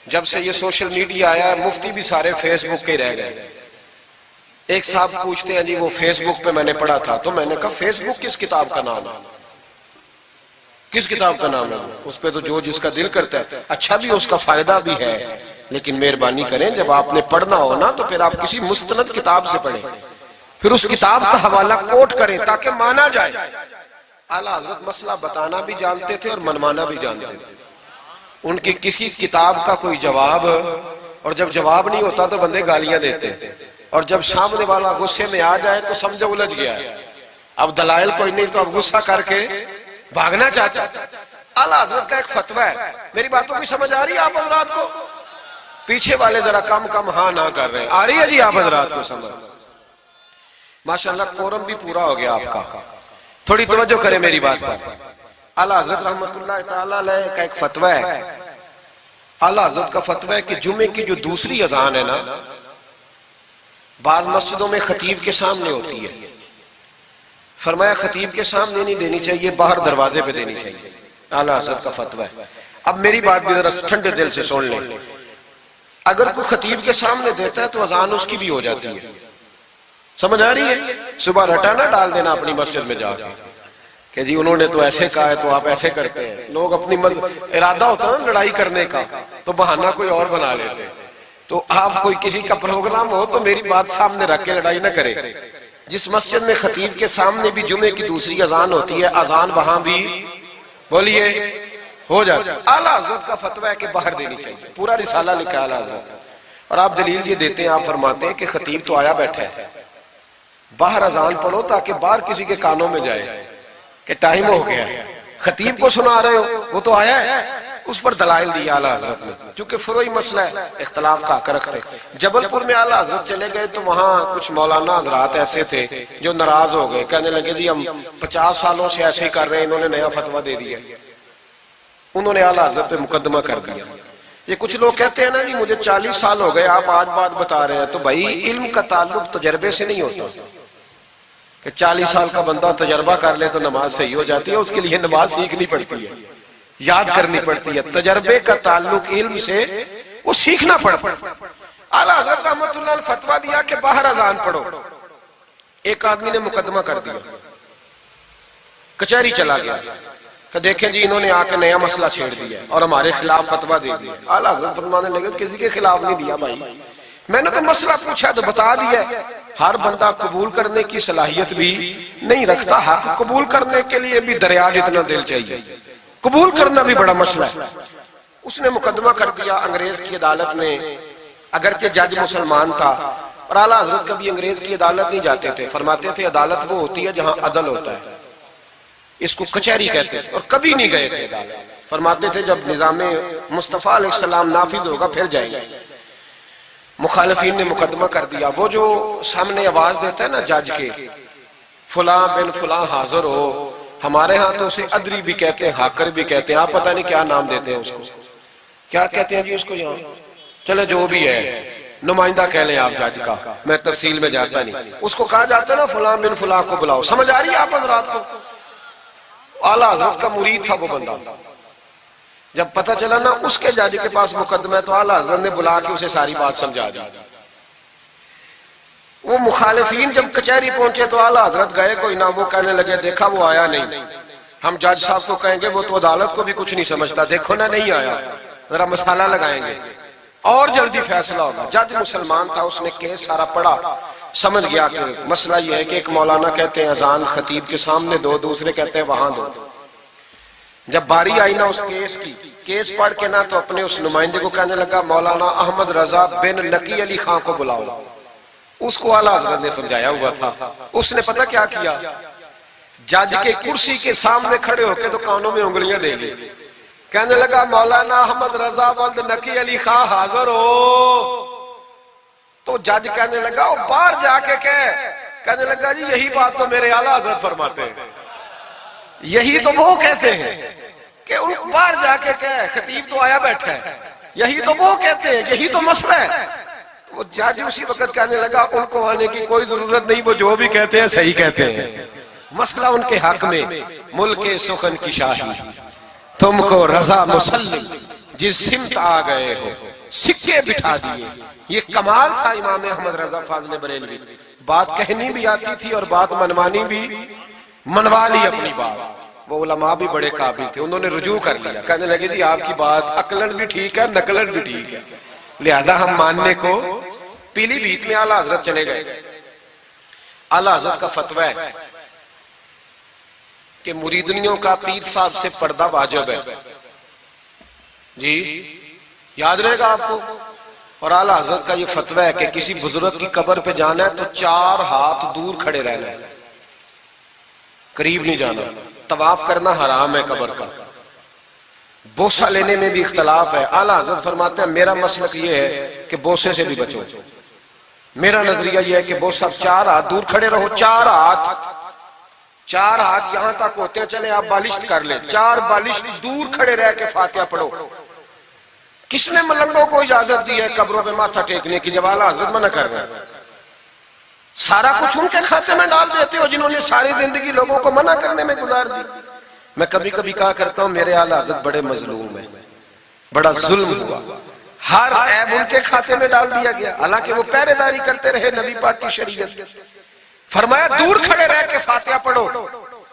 B: جب سے یہ سوشل میڈیا آیا ہے مفتی بھی سارے فیس بک کے رہ گئے. ایک صاحب پوچھتے ہیں جی وہ فیس بک پہ میں نے پڑھا تھا, تو میں نے کہا فیس بک کس کتاب کا نام ہے؟ کس کتاب کا نام ہے؟ اس پہ تو جو جس کا دل کرتا ہے. اچھا بھی, اس کا فائدہ بھی ہے, لیکن مہربانی کریں جب آپ نے پڑھنا ہو نا تو پھر آپ کسی مستند کتاب سے پڑھیں, پھر اس کتاب کا حوالہ کوٹ کریں تاکہ مانا جائے. اعلیٰ حضرت مسئلہ بتانا بھی جانتے تھے اور منوانا بھی جانتے تھے. ان کی کسی کتاب کا کوئی جواب, اور جب جواب نہیں ہوتا تو بندے گالیاں دیتے ہیں, اور جب سامنے والا غصے میں آ جائے تو سمجھو الجھ گیا ہے. اب دلائل کوئی نہیں تو اب غصہ کر کے بھاگنا چاہتا ہے. اعلیٰ حضرت کا ایک فتویٰ ہے, میری باتوں کی سمجھ آ رہی ہے آپ حضرات کو؟ پیچھے والے ذرا کم کم ہاں نہ کر رہے ہیں. آ رہی ہے جی آپ حضرات کو سمجھ؟ ماشاءاللہ قورم بھی پورا ہو گیا آپ کا. تھوڑی توجہ کریں میری بات پر. اعلیٰ حضرت رحمت اللہ تعالیٰ علیہ کا ایک فتویٰ ہے. اعلیٰ حضرت کا فتویٰ ہے کہ جمعے کی جو دوسری اذان ہے نا، بعض مسجدوں میں خطیب کے سامنے ہوتی ہے. فرمایا خطیب کے سامنے نہیں دینی چاہیے، باہر دروازے پہ دینی چاہیے. اعلیٰ حضرت کا فتویٰ ہے. اب میری بات بھی ذرا ٹھنڈے دل سے سن لیں. اگر کوئی خطیب کے سامنے دیتا ہے تو اذان اس کی بھی ہو جاتی ہے. سمجھ آ رہی ہے؟ صبح رٹا نہ ڈال دینا اپنی مسجد میں جا کے کہ جی انہوں نے تو ایسے کہا ہے تو آپ ایسے کرتے ہیں. لوگ اپنی ارادہ ہوتا ہے نا لڑائی کرنے کا تو بہانہ کوئی اور بنا لیتے. تو آپ کوئی کسی کا پروگرام ہو تو میری بات سامنے رکھ کے لڑائی نہ کرے. جس مسجد میں خطیب کے سامنے بھی جمعے کی دوسری اذان ہوتی ہے، اذان وہاں بھی بولیے ہو جاتا ہے. اعلیٰ حضرت کا فتویٰ ہے کہ باہر دینی چاہیے. پورا رسالہ لکھا ہے اعلیٰ حضرت. اور آپ دلیل یہ دیتے ہیں، آپ فرماتے ہیں کہ خطیب تو آیا بیٹھا ہے، باہر اذان پڑھو تاکہ باہر کسی کے کانوں میں جائے کہ ٹائم ہو گیا ہے. خطیب کو سنا رہے ہو، وہ تو آیا ہے. اس پر دلائل دیا اعلیٰ حضرت نے، چونکہ فروعی مسئلہ ہے، اختلاف کا حق رکھتے. جبل پور میں اعلیٰ حضرت چلے گئے تو وہاں کچھ مولانا حضرات ایسے تھے جو ناراض ہو گئے، کہنے لگے جی ہم 50 سالوں سے ایسے ہی کر رہے ہیں، انہوں نے نیا فتویٰ دے دیا. انہوں نے اعلیٰ حضرت پہ مقدمہ کر دیا. یہ کچھ لوگ کہتے ہیں نا جی مجھے 40 سال ہو گئے، آپ آج بات بتا رہے ہیں. تو بھائی علم کا تعلق تجربے سے نہیں ہوتا کہ 40 سال کا بندہ تجربہ کر لے تو نماز صحیح ہو جاتی ہے. اس کے لیے نماز سیکھنی پڑتی ہے، یاد کرنی پڑتی ہے. تجربے کا تعلق علم سے، وہ سیکھنا پڑتا ہے. اعلیٰ حضرت رحمت اللہ نے فتویٰ دیا کہ باہر اذان پڑھو. ایک آدمی نے مقدمہ کر دیا، کچہری چلا گیا کہ دیکھیں جی انہوں نے آ کے نیا مسئلہ چھیڑ دیا اور ہمارے خلاف فتویٰ دے دیا. اعلیٰ حضرت فرمانے لگے کسی کے خلاف نہیں دیا بھائی، میں نے تو مسئلہ پوچھا تو بتا دیا. ہر بندہ قبول کرنے کی صلاحیت بھی نہیں رکھتا. حق قبول کرنے کے لیے بھی دریا جتنا دل چاہیے، قبول کرنا بھی بڑا مسئلہ ہے. اس نے مقدمہ کر دیا انگریز کی عدالت میں، اگرچہ جج مسلمان تھا. اور اعلیٰ حضرت کبھی انگریز کی عدالت نہیں جاتے تھے. فرماتے تھے عدالت وہ ہوتی ہے جہاں عدل ہوتا ہے، اس کو کچہری کہتے تھے. اور کبھی نہیں گئے تھے عدالت. فرماتے تھے جب نظام مصطفیٰ علیہ السلام نافذ ہوگا پھر جائیں گے. مخالفین نے مقدمہ کر دیا. وہ جو سامنے آواز دیتا ہے نا جج کے، فلاں بن فلاں حاضر ہو، ہمارے ہاں تو اسے ادری بھی کہتے ہیں، حاکر بھی کہتے ہیں، آپ پتہ نہیں کیا نام دیتے ہیں اس کو، کیا کہتے ہیں جی اس کو یہاں. چلے جو بھی ہے، نمائندہ کہہ لیں آپ جج کا، میں تفصیل میں جاتا نہیں. اس کو کہا جاتا ہے نا فلاں بن فلاں کو بلاؤ. سمجھ آ رہی ہے آپ حضرات کو؟ اعلیٰ حضرت کا مرید تھا وہ بندہ. جب پتہ چلا نا اس کے جج کے پاس مقدمہ ہے تو اعلیٰ حضرت نے بلا کے اسے ساری بات سمجھا دی. وہ مخالفین جب کچہری پہنچے تو اعلیٰ حضرت گئے کوئی نہ. وہ کہنے لگے دیکھا وہ آیا نہیں، ہم جج صاحب کو کہیں گے وہ تو عدالت کو بھی کچھ نہیں سمجھتا، دیکھو نا نہیں آیا، ذرا مسئلہ لگائیں گے اور جلدی فیصلہ ہوگا. جج مسلمان تھا، اس نے کیس سارا پڑھا، سمجھ گیا کہ مسئلہ یہ ہے کہ ایک مولانا کہتے ہیں اذان خطیب کے سامنے دو، دوسرے کہتے ہیں وہاں دو. جب باری آئی نا اس کیس کی، کیس پڑھ کے نا تو اپنے اس نمائندے کو کہنے لگا مولانا احمد رضا بن نقی علی خان کو بلاؤ. اس کو اعلیٰ حضرت نے سمجھایا ہوا تھا. اس نے پتہ کیا کیا، جج کے کرسی کے سامنے کھڑے ہو کے تو کانوں میں انگلیاں دے لی. کہنے لگا مولانا احمد رضا ولد نقی علی خان حاضر ہو. تو جج کہنے لگا وہ باہر جا کے کہنے لگا جی یہی بات تو میرے اعلیٰ حضرت فرماتے ہیں، یہی تو وہ کہتے ہیں کہ ان باہر جا کے خطیب تو آیا بیٹھا ہے، یہی تو وہ کہتے ہیں، یہی تو مسئلہ ہے. وہ جج اسی وقت کہنے لگا ان کو آنے کی کوئی ضرورت نہیں، وہ جو بھی کہتے ہیں صحیح کہتے ہیں. مسئلہ ان کے حق میں ملک سخن کی شاہی، تم کو رضا مسلم جس سمت آ گئے ہو سکے بٹھا دیے. یہ کمال تھا امام احمد رضا فاضل بریلوی. بات کہنی بھی آتی تھی اور بات منوانی بھی، منوا لی اپنی بات. وہ علماء بھی بڑے قابل تھے، انہوں نے رجوع کر لیا، کہنے لگے جی آپ کی بات عقلن بھی ٹھیک ہے، نقلن بھی ٹھیک ہے، لہذا ہم ماننے کو. پیلی بھیت میں اعلیٰ حضرت چلے گئے. اعلیٰ حضرت کا فتویٰ ہے کہ مریدنیوں کا پیر صاحب سے پردہ واجب ہے. جی یاد رہے گا آپ کو. اور اعلیٰ حضرت کا یہ فتویٰ ہے کہ کسی بزرگ کی قبر پہ جانا ہے تو 4 ہاتھ دور کھڑے رہنا ہے، قریب نہیں جانا. طواف کرنا حرام ہے قبر کا. بوسہ لینے میں بھی اختلاف ہے. اعلیٰ حضرت فرماتے ہیں میرا مسلک یہ ہے کہ بوسے سے بھی بچو. میرا نظریہ یہ ہے کہ بوسہ 4 ہاتھ دور کھڑے رہو. 4 ہاتھ یہاں تک ہوتے ہیں, چلے آپ بالشت کر لیں, 4 بالشت دور کھڑے رہ کے فاتحہ پڑھو. کس نے ملنگوں کو اجازت دی ہے قبروں پہ ماتھا ٹیکنے کی جب اعلیٰ حضرت منع کر رہے ہیں؟ سارا کچھ ان کے کھاتے میں ڈال دیتے ہو جنہوں نے ساری زندگی لوگوں کو منع کرنے میں گزار دی. میں کبھی کبھی کہا کرتا ہوں میرے اعلیٰ حضرت بڑے مظلوم ہیں, بڑا ظلم ہوا, ہر عیب ان کے کھاتے میں ڈال دیا گیا, حالانکہ وہ پہرے داری کرتے رہے نبی پاک کی شریعت. فرمایا دور کھڑے رہ کے فاتحہ پڑھو.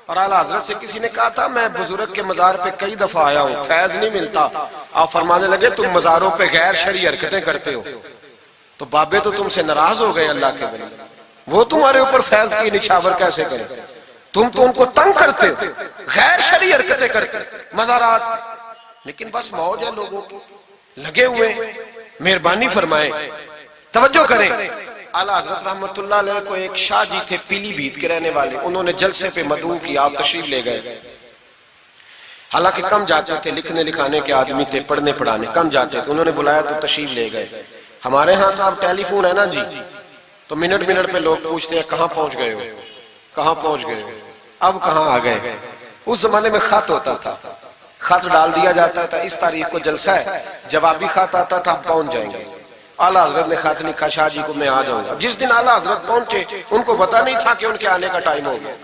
B: اور اعلیٰ حضرت سے کسی نے کہا تھا میں بزرگ کے مزار پہ کئی دفعہ آیا ہوں, فیض نہیں ملتا. آپ فرمانے لگے تم مزاروں پہ غیر شرعی حرکتیں کرتے ہو, تو بابے تو تم سے ناراض ہو گئے اللہ کے ولی, وہ تمہارے اوپر فیض کی نچھاور کیسے کرے؟ تم تو ان کو تنگ کرتے ہو, غیر شرعی حرکتیں کرتے مزارات. لیکن بس موج ہے لوگوں کی, لگے ہوئے. مہربانی فرمائیں, توجہ کریں. اعلیٰ حضرت رحمت اللہ علیہ کو ایک شاہ جی تھے پیلی بھیت کے رہنے والے, انہوں نے جلسے پہ مدعو کیا, آپ تشریف لے گئے. حالانکہ کم جاتے تھے, لکھنے لکھانے کے آدمی تھے, پڑھنے پڑھانے کم جاتے تھے. انہوں نے بلایا تو تشریف لے گئے. ہمارے ہاں تو اب ٹیلی فون ہے نا جی, تو منٹ پہ لوگ پوچھتے ہیں کہاں پہنچ گئے ہو, کہاں پہنچ گئے ہو, اب کہاں آ گئے. اس زمانے میں خط ہوتا تھا, خط ڈال دیا جاتا تھا اس تاریخ کو جلسہ ہے, جوابی خط آتا تھا ہم پہنچ جائیں گے. اعلیٰ حضرت نے خط لکھا شاہ جی کو میں آ جاؤں گا. جس دن اعلیٰ حضرت پہنچے ان کو پتا نہیں تھا کہ ان کے آنے کا ٹائم ہو گیا.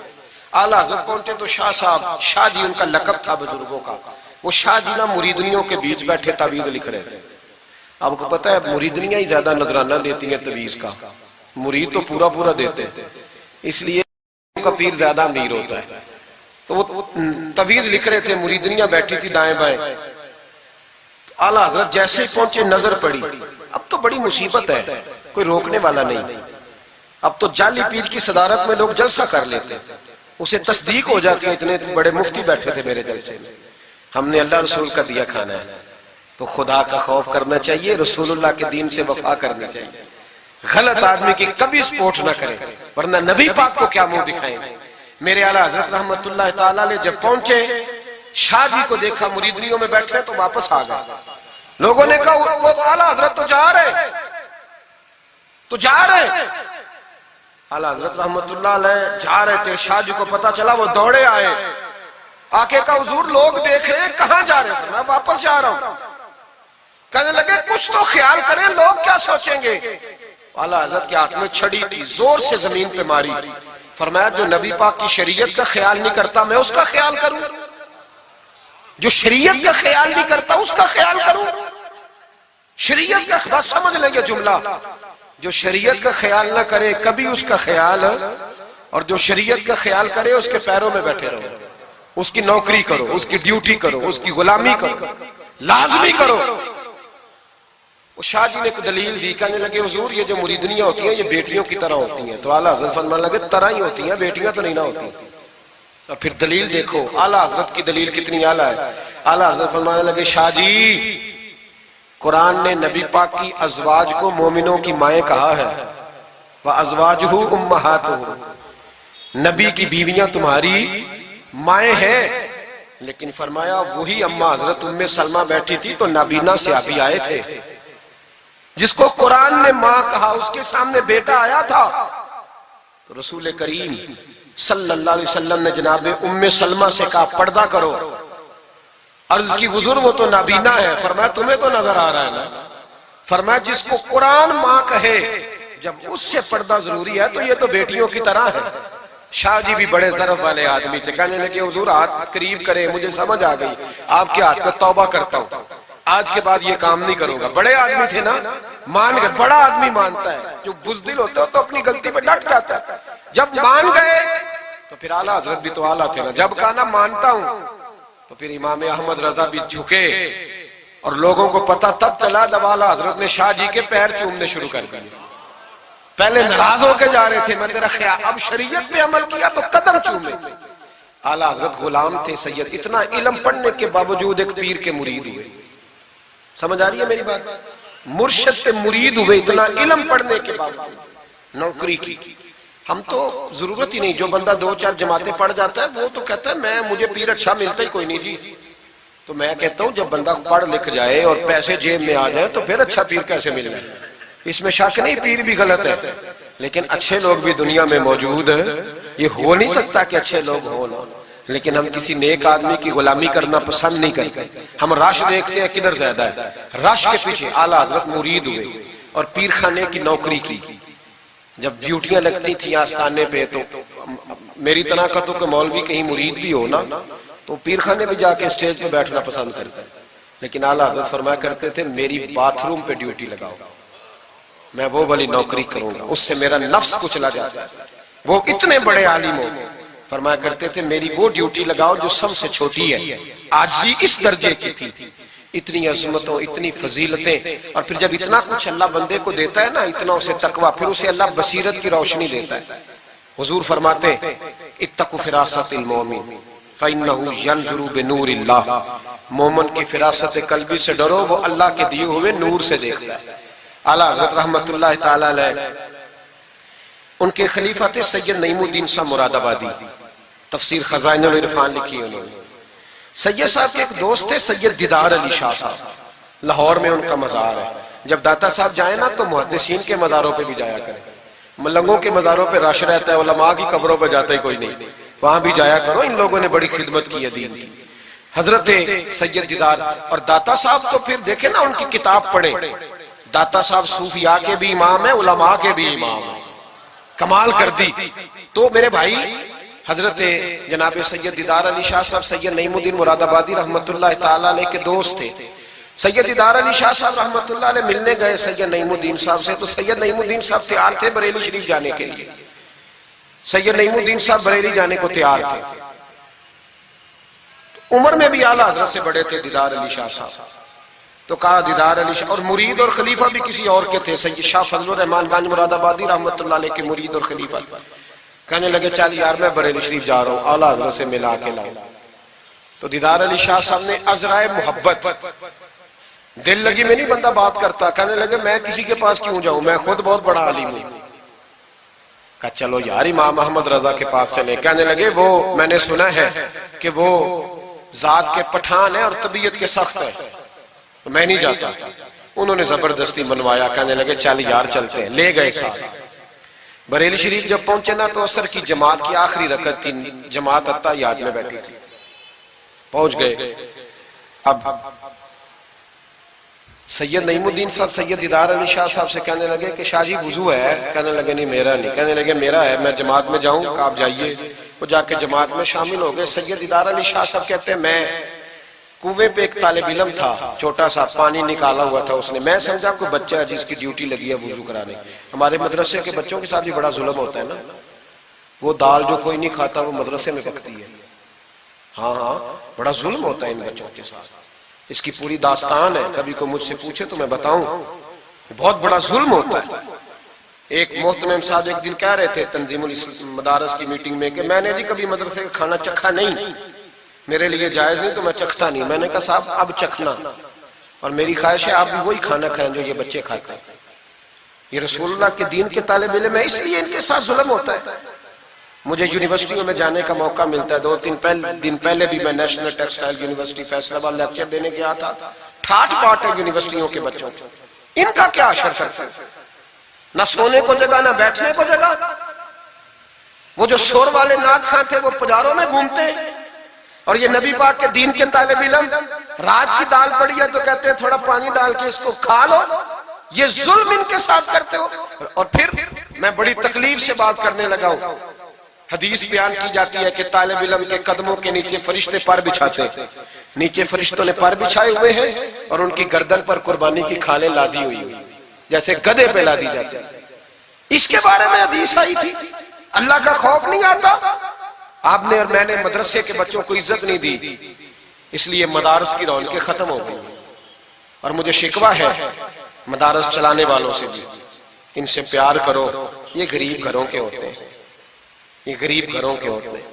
B: اعلیٰ حضرت پہنچے تو شاہ صاحب, شاہ جی ان کا لقب تھا بزرگوں کا, وہ شاہ جی نا مریدنیوں کے بیچ بیٹھے تعویذ لکھ رہے تھے. آپ کو پتا ہے مریدنیاں ہی زیادہ نذرانہ دیتی ہیں تعویذ کا, مرید تو پورا دیتے ہیں, اس لیے ان کا پیر زیادہ امیر ہوتا ہے. تو وہ تعویذ لکھ رہے تھے, مریدنیاں بیٹھی تھی دائیں بائیں. اعلیٰ حضرت جیسے ہی پہنچے نظر پڑی, اب تو بڑی مصیبت ہے, کوئی روکنے والا نہیں. اب تو جعلی پیر کی صدارت میں لوگ جلسہ کر لیتے, اسے تصدیق ہو جاتی ہے. اتنے بڑے مفتی بیٹھے تھے میرے جلسے میں, ہم نے اللہ رسول کا دیا کھانا ہے, تو خدا کا خوف کرنا چاہیے, رسول اللہ کے دین سے وفا کرنی چاہیے. غلط آدمی کی کبھی سپورٹ نہ کریں, ورنہ نبی پاک کو کیا منہ دکھائیں. میرے اعلیٰ حضرت رحمت اللہ تعالیٰ علیہ جب پہنچے, شاہ جی کو دیکھا مریدنیوں میں بیٹھے تو واپس آ گئے. لوگوں نے کہا وہ تو اعلیٰ حضرت تو جا رہے. اعلیٰ حضرت رحمت اللہ علیہ جا رہے تھے, شاہ جی کو پتا چلا, وہ دوڑے آئے, آ کے کہا حضور لوگ دیکھ رہے ہیں, کہاں جا رہے تھے؟ میں واپس جا رہا ہوں. کہنے لگے کچھ تو خیال کریں, لوگ کیا سوچیں گے. اعلیٰ حضرت کے ہاتھ میں چھڑی تھی, زور سے زمین پہ ماری. فرمایا جو نبی پاک کی شریعت کا خیال نہیں کرتا میں اس کا خیال کروں, جو شریعت کا خیال نہیں کرتا اس کا خیال کروں. شریعت کا بات سمجھ لیں گے جملہ, جو شریعت کا خیال نہ کرے کبھی اس کا خیال, اور جو شریعت کا خیال کرے اس کے پیروں میں بیٹھے رہو, اس کی نوکری کرو, اس کی ڈیوٹی کرو, اس کی غلامی کرو, لازمی کرو. وہ شاہ جی نے ایک دلیل دی, کہنے لگے حضور یہ جو مریدنیاں ہوتی ہیں یہ بیٹیوں کی طرح ہوتی ہیں. تو اعلیٰ حضرت فرمانے لگے طرح ہی ہوتی ہیں, بیٹیاں تو نہیں نہ ہوتی. اور پھر دلیل دیکھو, اعلیٰ حضرت کی دلیل کتنی اعلیٰ ہے. اعلیٰ حضرت فرمانے لگے شاہ جی قرآن نے نبی پاک کی ازواج کو مومنوں کی مائیں کہا ہے, وَأَزْوَاجُهُ أُمَّهَاتُهُ, نبی کی بیویاں تمہاری مائیں ہیں. لیکن فرمایا وہی اماں حضرت ام سلمہ بیٹھی تھی تو نابینا صحابی آئے تھے, جس کو قرآن نے ماں کہا, اس کے سامنے بیٹا آیا تھا. تو رسول کریم صلی اللہ علیہ وسلم نے جناب ام سلمہ سے کہا پردہ کرو. عرض کی حضور وہ تو نابینا ہے. فرمایا تمہیں تو نظر آ رہا ہے نا. فرمایا جس کو قرآن ماں کہے جب اس سے پردہ ضروری ہے تو یہ تو بیٹیوں کی طرح ہے. شاہ جی بھی بڑے ضرف والے آدمی تھے, کہنے لگے حضور ہاتھ قریب کرے, مجھے سمجھ آ گئی, آپ کے ہاتھ پہ توبہ کرتا ہوں, آج کے بعد یہ کام نہیں کروں گا. بڑے آدمی تھے نا, مان گئے. بڑا آدمی مانتا ہے, جو بزدل ہوتا ہے تو اپنی غلطی پہ ڈٹ جاتا ہے. جب مان گئے تو پھر اعلیٰ حضرت بھی تو اعلیٰ تھے نا, جب کہا نا مانتا ہوں تو پھر امام احمد رضا بھی جھکے. اور لوگوں کو پتا تب چلا جب اعلیٰ حضرت نے شاہ جی کے پیر چومنے شروع کر دیے. پہلے ناراض ہو کے جا رہے تھے, میں تیرا خیال, اب شریعت پہ عمل کیا تو قدم چومے. اعلیٰ حضرت غلام تھے سید, اتنا علم پڑھنے کے باوجود ایک پیر کے مرید ہوئے. سمجھ آ رہی ہے میری بات؟ مرشد سے مرید ہوئے اتنا علم پڑھنے کے باوجود. نوکری کی ہم تو ضرورت ہی نہیں, جو بندہ 2-4 جماعتیں پڑھ جاتا ہے وہ تو کہتا ہے مجھے پیر اچھا ملتا ہی کوئی نہیں جی. تو میں کہتا ہوں جب بندہ پڑھ لکھ جائے اور پیسے جیب میں آ جائے تو پھر اچھا پیر کیسے مل جائے؟ اس میں شک نہیں، پیر بھی غلط ہے، لیکن اچھے لوگ بھی دنیا میں موجود ہیں۔ یہ ہو نہیں سکتا کہ اچھے لوگ ہوں نہ، لیکن ہم کسی نیک آدمی کی غلامی کرنا پسند نہیں کرتے۔ ہم رش دیکھتے ہیں کدھر زیادہ ہے، رش کے پیچھے اعلیٰ حضرت مرید ہوئے اور پیر خانے کی نوکری کی۔ جب ڈیوٹیاں لگتی تھیں آستانے پہ تو میری طرح کا تو کہ مولوی کہیں مرید بھی ہو نا تو پیر خانے پہ جا کے اسٹیج پہ بیٹھنا پسند کرتا ہے، لیکن اعلیٰ حضرت فرمایا کرتے تھے میری باتھ روم پہ ڈیوٹی لگاؤ، میں وہ والی نوکری کروں گا، اس سے میرا نفس کچلا جاتا ہے۔ وہ اتنے بڑے عالم ہو، فرمایا کرتے تھے میری وہ ڈیوٹی لگاؤ جو سب سے چھوٹی ہے، عاجزی اس درجے کی تھی، اتنی عظمتوں، اتنی فضیلتیں، اور پھر جب اتنا کچھ اللہ بندے کو دیتا ہے نا، اتنا اسے تقویٰ، پھر اسے اللہ بصیرت کی روشنی دیتا ہے۔ حضور فرماتے ہیں اتقوا فراست المومن فإنہ ینظر بنور اللہ، مومن کی فراست قلبی سے ڈرو، وہ اللہ کے دیے ہوئے نور سے دیکھتا ہے۔ اعلیٰ حضرت رحمت اللہ تعالی علیہ، ان کے خلیفہ تھے سید نعیم الدین صاحب مراد آبادی، تفسیر خزائن العرفان لکھی انہوں نے۔ سید صاحب کے ایک دوست تھے سید دیدار علی شاہ صاحب، لاہور میں ان کا مزار ہے۔ جب داتا صاحب جائیں نا تو محدثین کے مزاروں پہ بھی جایا کریں، ملنگوں کے مزاروں پہ رش رہتا ہے، علماء کی قبروں پہ جاتا ہی کوئی نہیں، وہاں بھی جایا کرو، ان لوگوں نے بڑی خدمت کی ہے دین کی۔ حضرت سید دیدار اور داتا صاحب تو پھر دیکھیں نا ان کی کتاب پڑھیں، داتا صاحب صوفیاء کے بھی امام ہیں، علماء کے بھی امام ہیں، کمال کر دی۔ تو میرے بھائی حضرت جناب سید دیدار علی شاہ صاحب سید نعیم الدین مراد آبادی رحمت اللہ تعالیٰ علیہ کے دوست تھے۔ سید دیدار علی شاہ صاحب رحمت اللہ علیہ ملنے گئے سید نعیم الدین صاحب سے، تو سید نعیم الدین صاحب تیار تھے بریلی شریف جانے کے لیے، سید نعیم الدین صاحب بریلی جانے کو تیار تھے۔ عمر میں بھی اعلیٰ حضرت سے بڑے تھے دیدار علی شاہ صاحب، تو کہا دیدار علی شاہ، اور مرید اور خلیفہ بھی کسی اور کے تھے، سید شاہ فضل الرحمان بانجھ مراد آبادی رحمت اللہ علیہ کے مرید اور خلیفہ۔ کہنے لگے چل یار میں بریلی شریف جا رہا ہوں، اعلیٰ حضرت سے ملا کے لاؤں۔ تو دیدار علی شاہ صاحب نے عذرائے محبت، دل لگی میں نہیں بندہ بات کرتا، کہنے لگے میں کسی کے پاس کیوں جاؤں، میں خود بہت بڑا عالم ہوں۔ کہا چلو یار امام احمد رضا کے پاس چلے۔ کہنے لگے وہ میں نے سنا ہے کہ وہ ذات کے پٹھان ہے اور طبیعت کے سخت ہے، میں نہیں جاتا۔ انہوں نے زبردستی منوایا، کہنے لگے چل یار چلتے ہیں، لے گئے ساتھ۔ بریلی شریف جب پہنچے نا تو عصر کی جماعت کی آخری رکعت تھی، جماعت اتحیات میں بیٹھی تھی، پہنچ گئے۔ اب سید نعیم الدین صاحب سید دیدار علی شاہ صاحب سے کہنے لگے کہ شاہ جی وضو ہے؟ کہنے لگے نہیں میرا نہیں۔ کہنے لگے میرا ہے، میں جماعت میں جاؤں؟ کہ آپ جائیے۔ وہ جا کے جماعت میں شامل ہو گئے۔ سید دیدار علی شاہ صاحب کہتے ہیں میں کنویں پہ ایک طالب علم تھا، چھوٹا سا پانی نکالا ہوا تھا اس نے، میں سمجھا کوئی بچہ ہے جس کی ڈیوٹی لگی ہے وضو کرانے۔ ہمارے مدرسے کے بچوں کے ساتھ بھی بڑا ظلم ہوتا ہے نا، وہ دال جو کوئی نہیں کھاتا وہ مدرسے میں پکتی ہے۔ ہاں ہاں بڑا ظلم ہوتا ہے ان بچوں کے ساتھ، اس کی پوری داستان ہے، کبھی کوئی مجھ سے پوچھے تو میں بتاؤں، بہت بڑا ظلم ہوتا ہے۔ ایک محترم صاحب ایک دن کہہ رہے تھے تنظیم المدارس کی میٹنگ میں کہ میں نے جی کبھی مدرسے کا کھانا چکھا نہیں، میرے لیے جائز نہیں تو میں چکھتا نہیں۔ میں نے کہا صاحب اب چکھنا، اور میری خواہش ہے آپ بھی وہی کھانا کھائیں جو یہ بچے کھاتے ہیں۔ یہ رسول اللہ کے دین کے طالب علم ہے، اس لیے ان کے ساتھ ظلم ہوتا ہے۔ مجھے یونیورسٹیوں میں جانے کا موقع ملتا ہے، 2-3 دن پہلے بھی میں نیشنل ٹیکسٹائل یونیورسٹی فیصل آباد لیکچر دینے گیا تھا۔ ٹھاٹ پاٹ ہے یونیورسٹیوں کے بچوں کو، ان کا کیا اثر کرتا ہے؟ نہ سونے کو جگہ نہ بیٹھنے کو جگہ۔ وہ جو شور والے نعت خواں تھے وہ پجاروں میں گھومتے ہیں، اور یہ نبی پاک کے دین کے طالب علم رات کی دال پڑی ہے تو کہتے ہیں تھوڑا پانی ڈال کے اس کو کھا لو۔ یہ ظلم ان کے ساتھ کرتے ہو۔ اور پھر میں بڑی تکلیف سے بات کرنے لگا ہوں، حدیث بیان کی جاتی ہے کہ طالب علم کے قدموں کے نیچے فرشتے پر بچھاتے ہیں، نیچے فرشتوں نے پر بچھائے ہوئے ہیں اور ان کی گردن پر قربانی کی کھالیں لادی ہوئی ہیں، جیسے گدھے پہ لادی جاتی ہے۔ اس کے بارے میں حدیث آئی تھی، اللہ کا خوف نہیں آتا؟ آپ نے اور میں نے مدرسے کے بچوں کو عزت نہیں دی، اس لیے مدارس کی رونقیں ختم ہو گئی۔ اور مجھے شکوہ ہے مدارس چلانے والوں سے بھی، ان سے پیار کرو، یہ غریب گھروں کے ہوتے ہیں، یہ غریب گھروں کے ہوتے ہیں،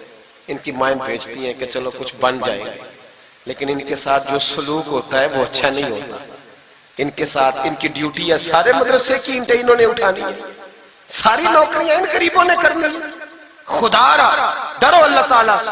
B: ان کی مائیں بھیجتی ہیں کہ چلو کچھ بن جائے، لیکن ان کے ساتھ جو سلوک ہوتا ہے وہ اچھا نہیں ہوتا۔ ان کے ساتھ ان کی ڈیوٹی ہے، سارے مدرسے کی اینٹیں انہوں نے اٹھانی ہے، ساری نوکریاں ان غریبوں نے کرنی۔ خدا را ڈرو اللہ تعالیٰ سے،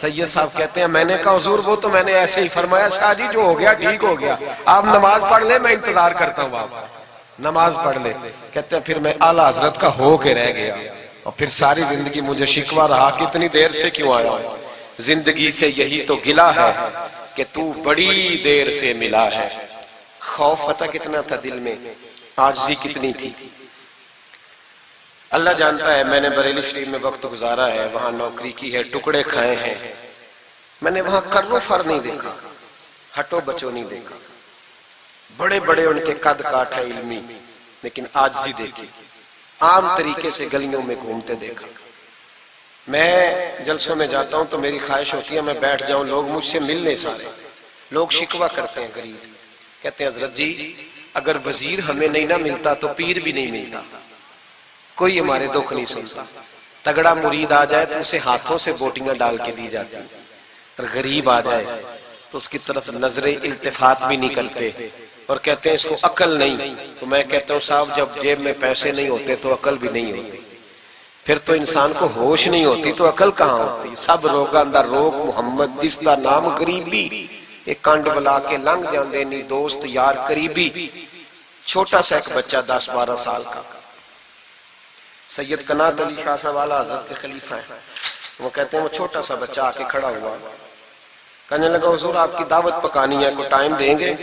B: سید صاحب کہتے ہیں میں نے کہا حضور وہ تو میں نے ایسے ہی فرمایا، شاہ جی جو ہو گیا ٹھیک ہو گیا، آپ نماز پڑھ لیں میں انتظار کرتا ہوں، آپ نماز پڑھ لیں۔ کہتے ہیں پھر میں اعلیٰ حضرت کا ہو کے رہ گیا، اور پھر ساری زندگی مجھے شکوہ رہا کہ اتنی دیر سے کیوں آیا ہوں، زندگی سے یہی تو گلا ہے کہ تو بڑی دیر سے ملا ہے۔ خوف پتہ کتنا تھا دل میں، عاجزی کتنی تھی۔ اللہ جانتا ہے میں نے بریلی شریف میں وقت گزارا ہے، وہاں نوکری کی ہے، ٹکڑے کھائے ہیں، میں نے وہاں کرو فر نہیں دیکھا، ہٹو بچو نہیں دیکھا، بڑے بڑے ان کے قد کاٹ ہے علمی، لیکن عاجزی دیکھی، عام طریقے سے گلیوں میں گھومتے دیکھا۔ میں جلسوں میں جاتا ہوں تو میری خواہش ہوتی ہے میں بیٹھ جاؤں، لوگ مجھ سے مل نہیں سارے، لوگ شکوہ کرتے ہیں غریب، کہتے ہیں حضرت جی اگر وزیر ہمیں نہیں نہ ملتا تو پیر بھی نہیں ملتا، کوئی ہمارے دکھ نہیں سنتا، تگڑا مرید آ جائے تو اسے ہاتھوں سے بوٹیاں ڈال کے دی جاتی، اور غریب آ جائے تو اس کی طرف نظر التفات بھی نہیں کرتے، اور کہتے ہیں اس کو عقل نہیں۔ تو میں کہتا ہوں صاحب جب جیب میں پیسے نہیں ہوتے تو عقل بھی نہیں ہوتی، پھر تو انسان کو ہوش نہیں ہوتی تو عقل کہاں ہوتی؟ سب روگاں دا روگ محمد جس دا نام غریبی، ایک کانڈ بلا کے لنگ جاندے نہیں دوست یار قریبی۔ چھوٹا سا ایک بچہ 10-12 سال کا، سید قنات علی شاہ صاحب اعلیٰ حضرت کے خلیفہ ہیں، وہ کہتے ہیں وہ چھوٹا سا بچہ آ کے کھڑا ہوا، کہنے لگا حضور آپ کی دعوت پکانی ہے، کو ٹائم دیں گے؟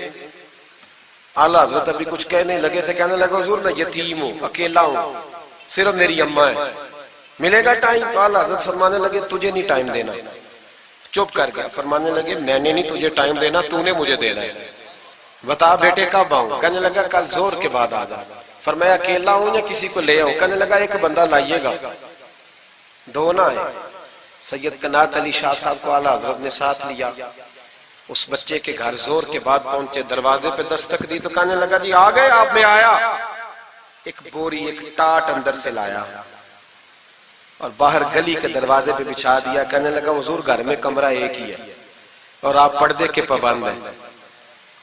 B: اعلیٰ حضرت ابھی کچھ کہنے لگے تھے، کہنے لگا حضور میں یتیم ہوں، اکیلا ہوں، صرف میری اماں ہے، ملے گا ٹائم؟ تو اعلیٰ حضرت فرمانے لگے تجھے نہیں ٹائم دینا، چپ کر گیا، فرمانے لگے میں نے نہیں تجھے ٹائم دینا، تو نے مجھے دینا ہے، بتا بیٹے کب آؤں؟ کہنے لگا کل زور کے بعد آ جا۔ فرمایا اکیلا ہوں یا کسی کو لے آؤں؟ کہنے لگا ایک بندہ لائیے گا، دو نہ آئے۔ سید قنات علی شاہ صاحب کو اعلیٰ حضرت نے ساتھ لیا، اس بچے کے گھر زور کے بعد پہنچے، دروازے پہ دستک دی تو کہنے لگا جی آ گئے آپ؟ میں آیا۔ ایک بوری ایک ٹاٹ اندر سے لایا اور باہر گلی کے دروازے پہ بچھا دیا، کہنے لگا حضور گھر میں کمرہ ایک ہی ہے اور آپ پردے کے پابند ہیں،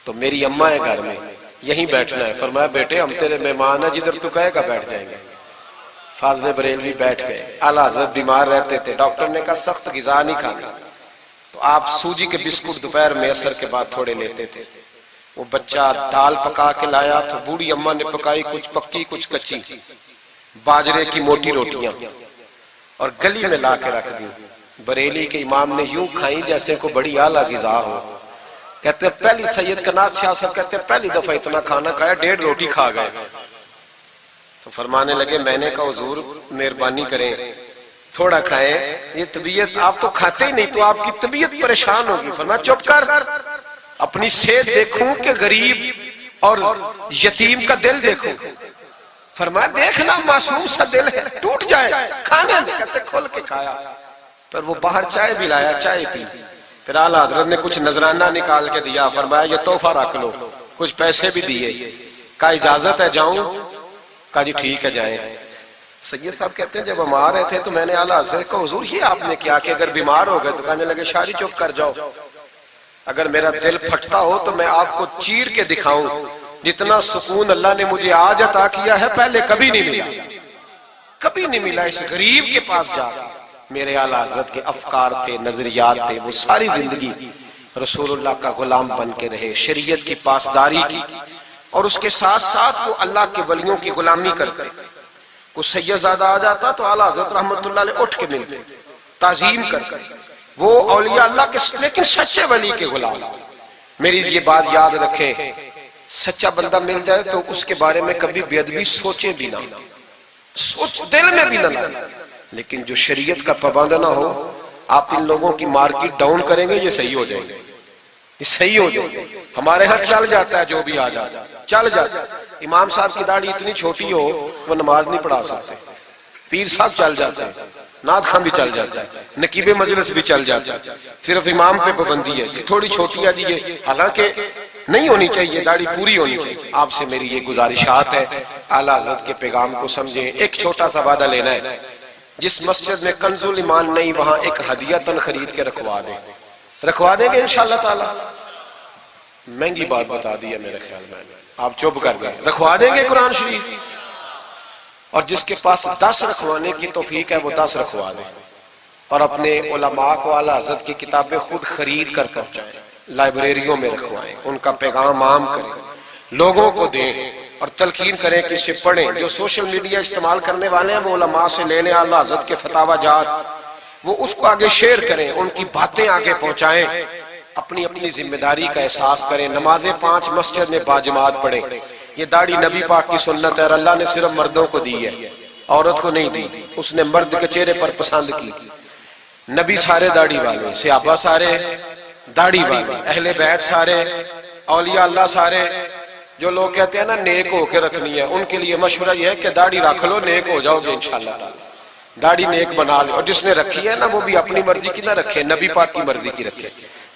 B: تو میری اماں ہے گھر میں، یہیں بیٹھنا ہے۔ فرمایا بیٹے ہم تیرے مہمان ہیں، جدھر تو کہے گا بیٹھ جائیں گے۔ فاضل بریلوی بیٹھ گئے۔ اعلیٰ حضرت بیمار رہتے تھے، ڈاکٹر نے کہا سخت غذا نہیں کھانا، تو آپ سوجی کے بسکٹ دوپہر میں عصر کے بعد تھوڑے لیتے تھے۔ وہ بچہ دال پکا کے لایا تو بوڑھی اماں نے پکائی، کچھ پکی کچھ کچی، باجرے کی موٹی روٹیاں، اور گلی میں لا کے رکھ دی۔ بریلی کے امام نے یوں کھائیں جیسے کو بڑی اعلیٰ غذا ہو۔ کہتے ہیں پہلی سید قنات شاہ صاحب کہتے ہیں پہلی دفعہ اتنا کھانا کھایا، 1.5 روٹی کھا گئے۔ تو فرمانے لگے میں نے کہا حضور مہربانی کریں تھوڑا کھائیں، یہ طبیعت آپ تو کھاتے ہی نہیں تو آپ کی طبیعت پریشان ہوگی۔ فرمایا چپ کر، اپنی صحت دیکھوں کہ غریب اور یتیم کا دل دیکھوں؟ فرمایا دیکھنا معصوم سا دل ہے، ٹوٹ جائے کھانے میں۔ کہتے کھول کے کھایا، پھر وہ باہر چائے بھی لایا، چائے پی، پھر اعلیٰ حضرت نے کچھ نذرانہ نکال کے دیا، فرمایا یہ تحفہ رکھ لو، کچھ پیسے بھی دیے، کہا اجازت ہے جاؤں؟ کہا جی ٹھیک ہے جائیں۔ سید صاحب کہتے ہیں جب ہم آ رہے تھے تو میں نے اعلیٰ حضرت کو حضور یہ آپ نے کیا کہ اگر بیمار ہو گئے؟ تو کہنے لگے شاہ جی چپ کر جاؤ، اگر میرا دل پھٹتا ہو تو میں آپ کو چیر کے دکھاؤں، جتنا سکون اللہ نے مجھے آج عطا کیا ہے پہلے کبھی نہیں ملا، کبھی نہیں ملا۔ اس غریب کے پاس جا، میرے اعلیٰ حضرت کے افکار تھے، نظریات تھے، وہ ساری زندگی رسول اللہ کا غلام بن کے رہے، شریعت کی پاسداری کی، اور اس کے ساتھ ساتھ وہ اللہ کے ولیوں کی غلامی کرتے۔ کوئی سید زادہ آ جاتا تو اعلیٰ حضرت رحمت اللہ علیہ اٹھ کے ملتے، تعظیم کرتے، وہ اولیاء اللہ کے لیکن سچے ولی کے غلام۔ میری یہ بات یاد رکھیں، سچا بندہ مل جائے تو اس کے بارے میں کبھی بے ادبی سوچے بھی نہ، سوچ دل میں بھی نہ لائے، لیکن جو شریعت کا پابند نہ ہو، آپ ان لوگوں کی مارکیٹ ڈاؤن کریں گے یہ صحیح ہو جائیں گے، یہ صحیح ہو جائیں گے۔ ہمارے ہاں چل جاتا ہے جو بھی آ جاتا ہے، چل جاتا ہے۔ امام صاحب کی داڑھی اتنی چھوٹی ہو وہ نماز نہیں پڑھا سکتے، پیر صاحب چل جاتے ہیں، نعت خواں بھی چل جاتا ہے، نقیب مجلس بھی چل جاتا ہے، صرف امام پہ پابندی ہے تھوڑی چھوٹی ہے جی یہ، حالانکہ نہیں ہونی چاہیے، داڑھی پوری ہونی چاہیے۔ آپ سے میری یہ گزارشات ہے، اعلیٰ حضرت کے پیغام کو سمجھیں۔ ایک چھوٹا سا وعدہ لینا ہے، جس مسجد میں کنز الایمان نہیں وہاں ایک ہدیتاً خرید کے رکھوا دیں گے انشاءاللہ تعالی۔ مہنگی بات بتا دی ہے میرے خیال میں، آپ چپ کر گئے، رکھوا دیں گے قرآن شریف، اور جس کے پاس 10 رکھوانے کی توفیق ہے وہ 10 رکھوا دیں، اور اپنے علماء کو اعلیٰ حضرت کی کتابیں خود خرید کر پہنچائیں، لائبریریوں میں رکھوائیں، ان کا پیغام عام کریں، لوگوں کو دیں اور تلقین کریں کہ اسے پڑھیں۔ جو سوشل میڈیا استعمال کرنے والے ہیں وہ علماء سے لے لیں اعلیٰ حضرت کے فتاوی جات، وہ اس کو آگے شیئر کریں، ان کی باتیں آگے پہنچائیں، اپنی اپنی ذمہ داری کا احساس کریں، نمازیں 5 مسجد میں باجماعت پڑھیں۔ یہ داڑھی نبی پاک کی سنت ہے اور اللہ نے صرف مردوں کو دی ہے، عورت کو نہیں دی، اس نے مرد کے چہرے پر پسند کی۔ نبی سارے داڑھی والے، صحابہ سارے داڑھی والے، اہل بیت سارے، اولیاء اللہ سارے۔ جو لوگ کہتے ہیں نا نیک ہو کے رکھنی ہے، ان کے لیے مشورہ یہ ہے کہ داڑھی رکھ لو، نیک ہو جاؤ گے انشاءاللہ تعالی۔ داڑھی نیک بنا لو، اور جس نے رکھی ہے نا وہ بھی اپنی مرضی کی نہ رکھے، نبی پاک کی مرضی کی رکھے۔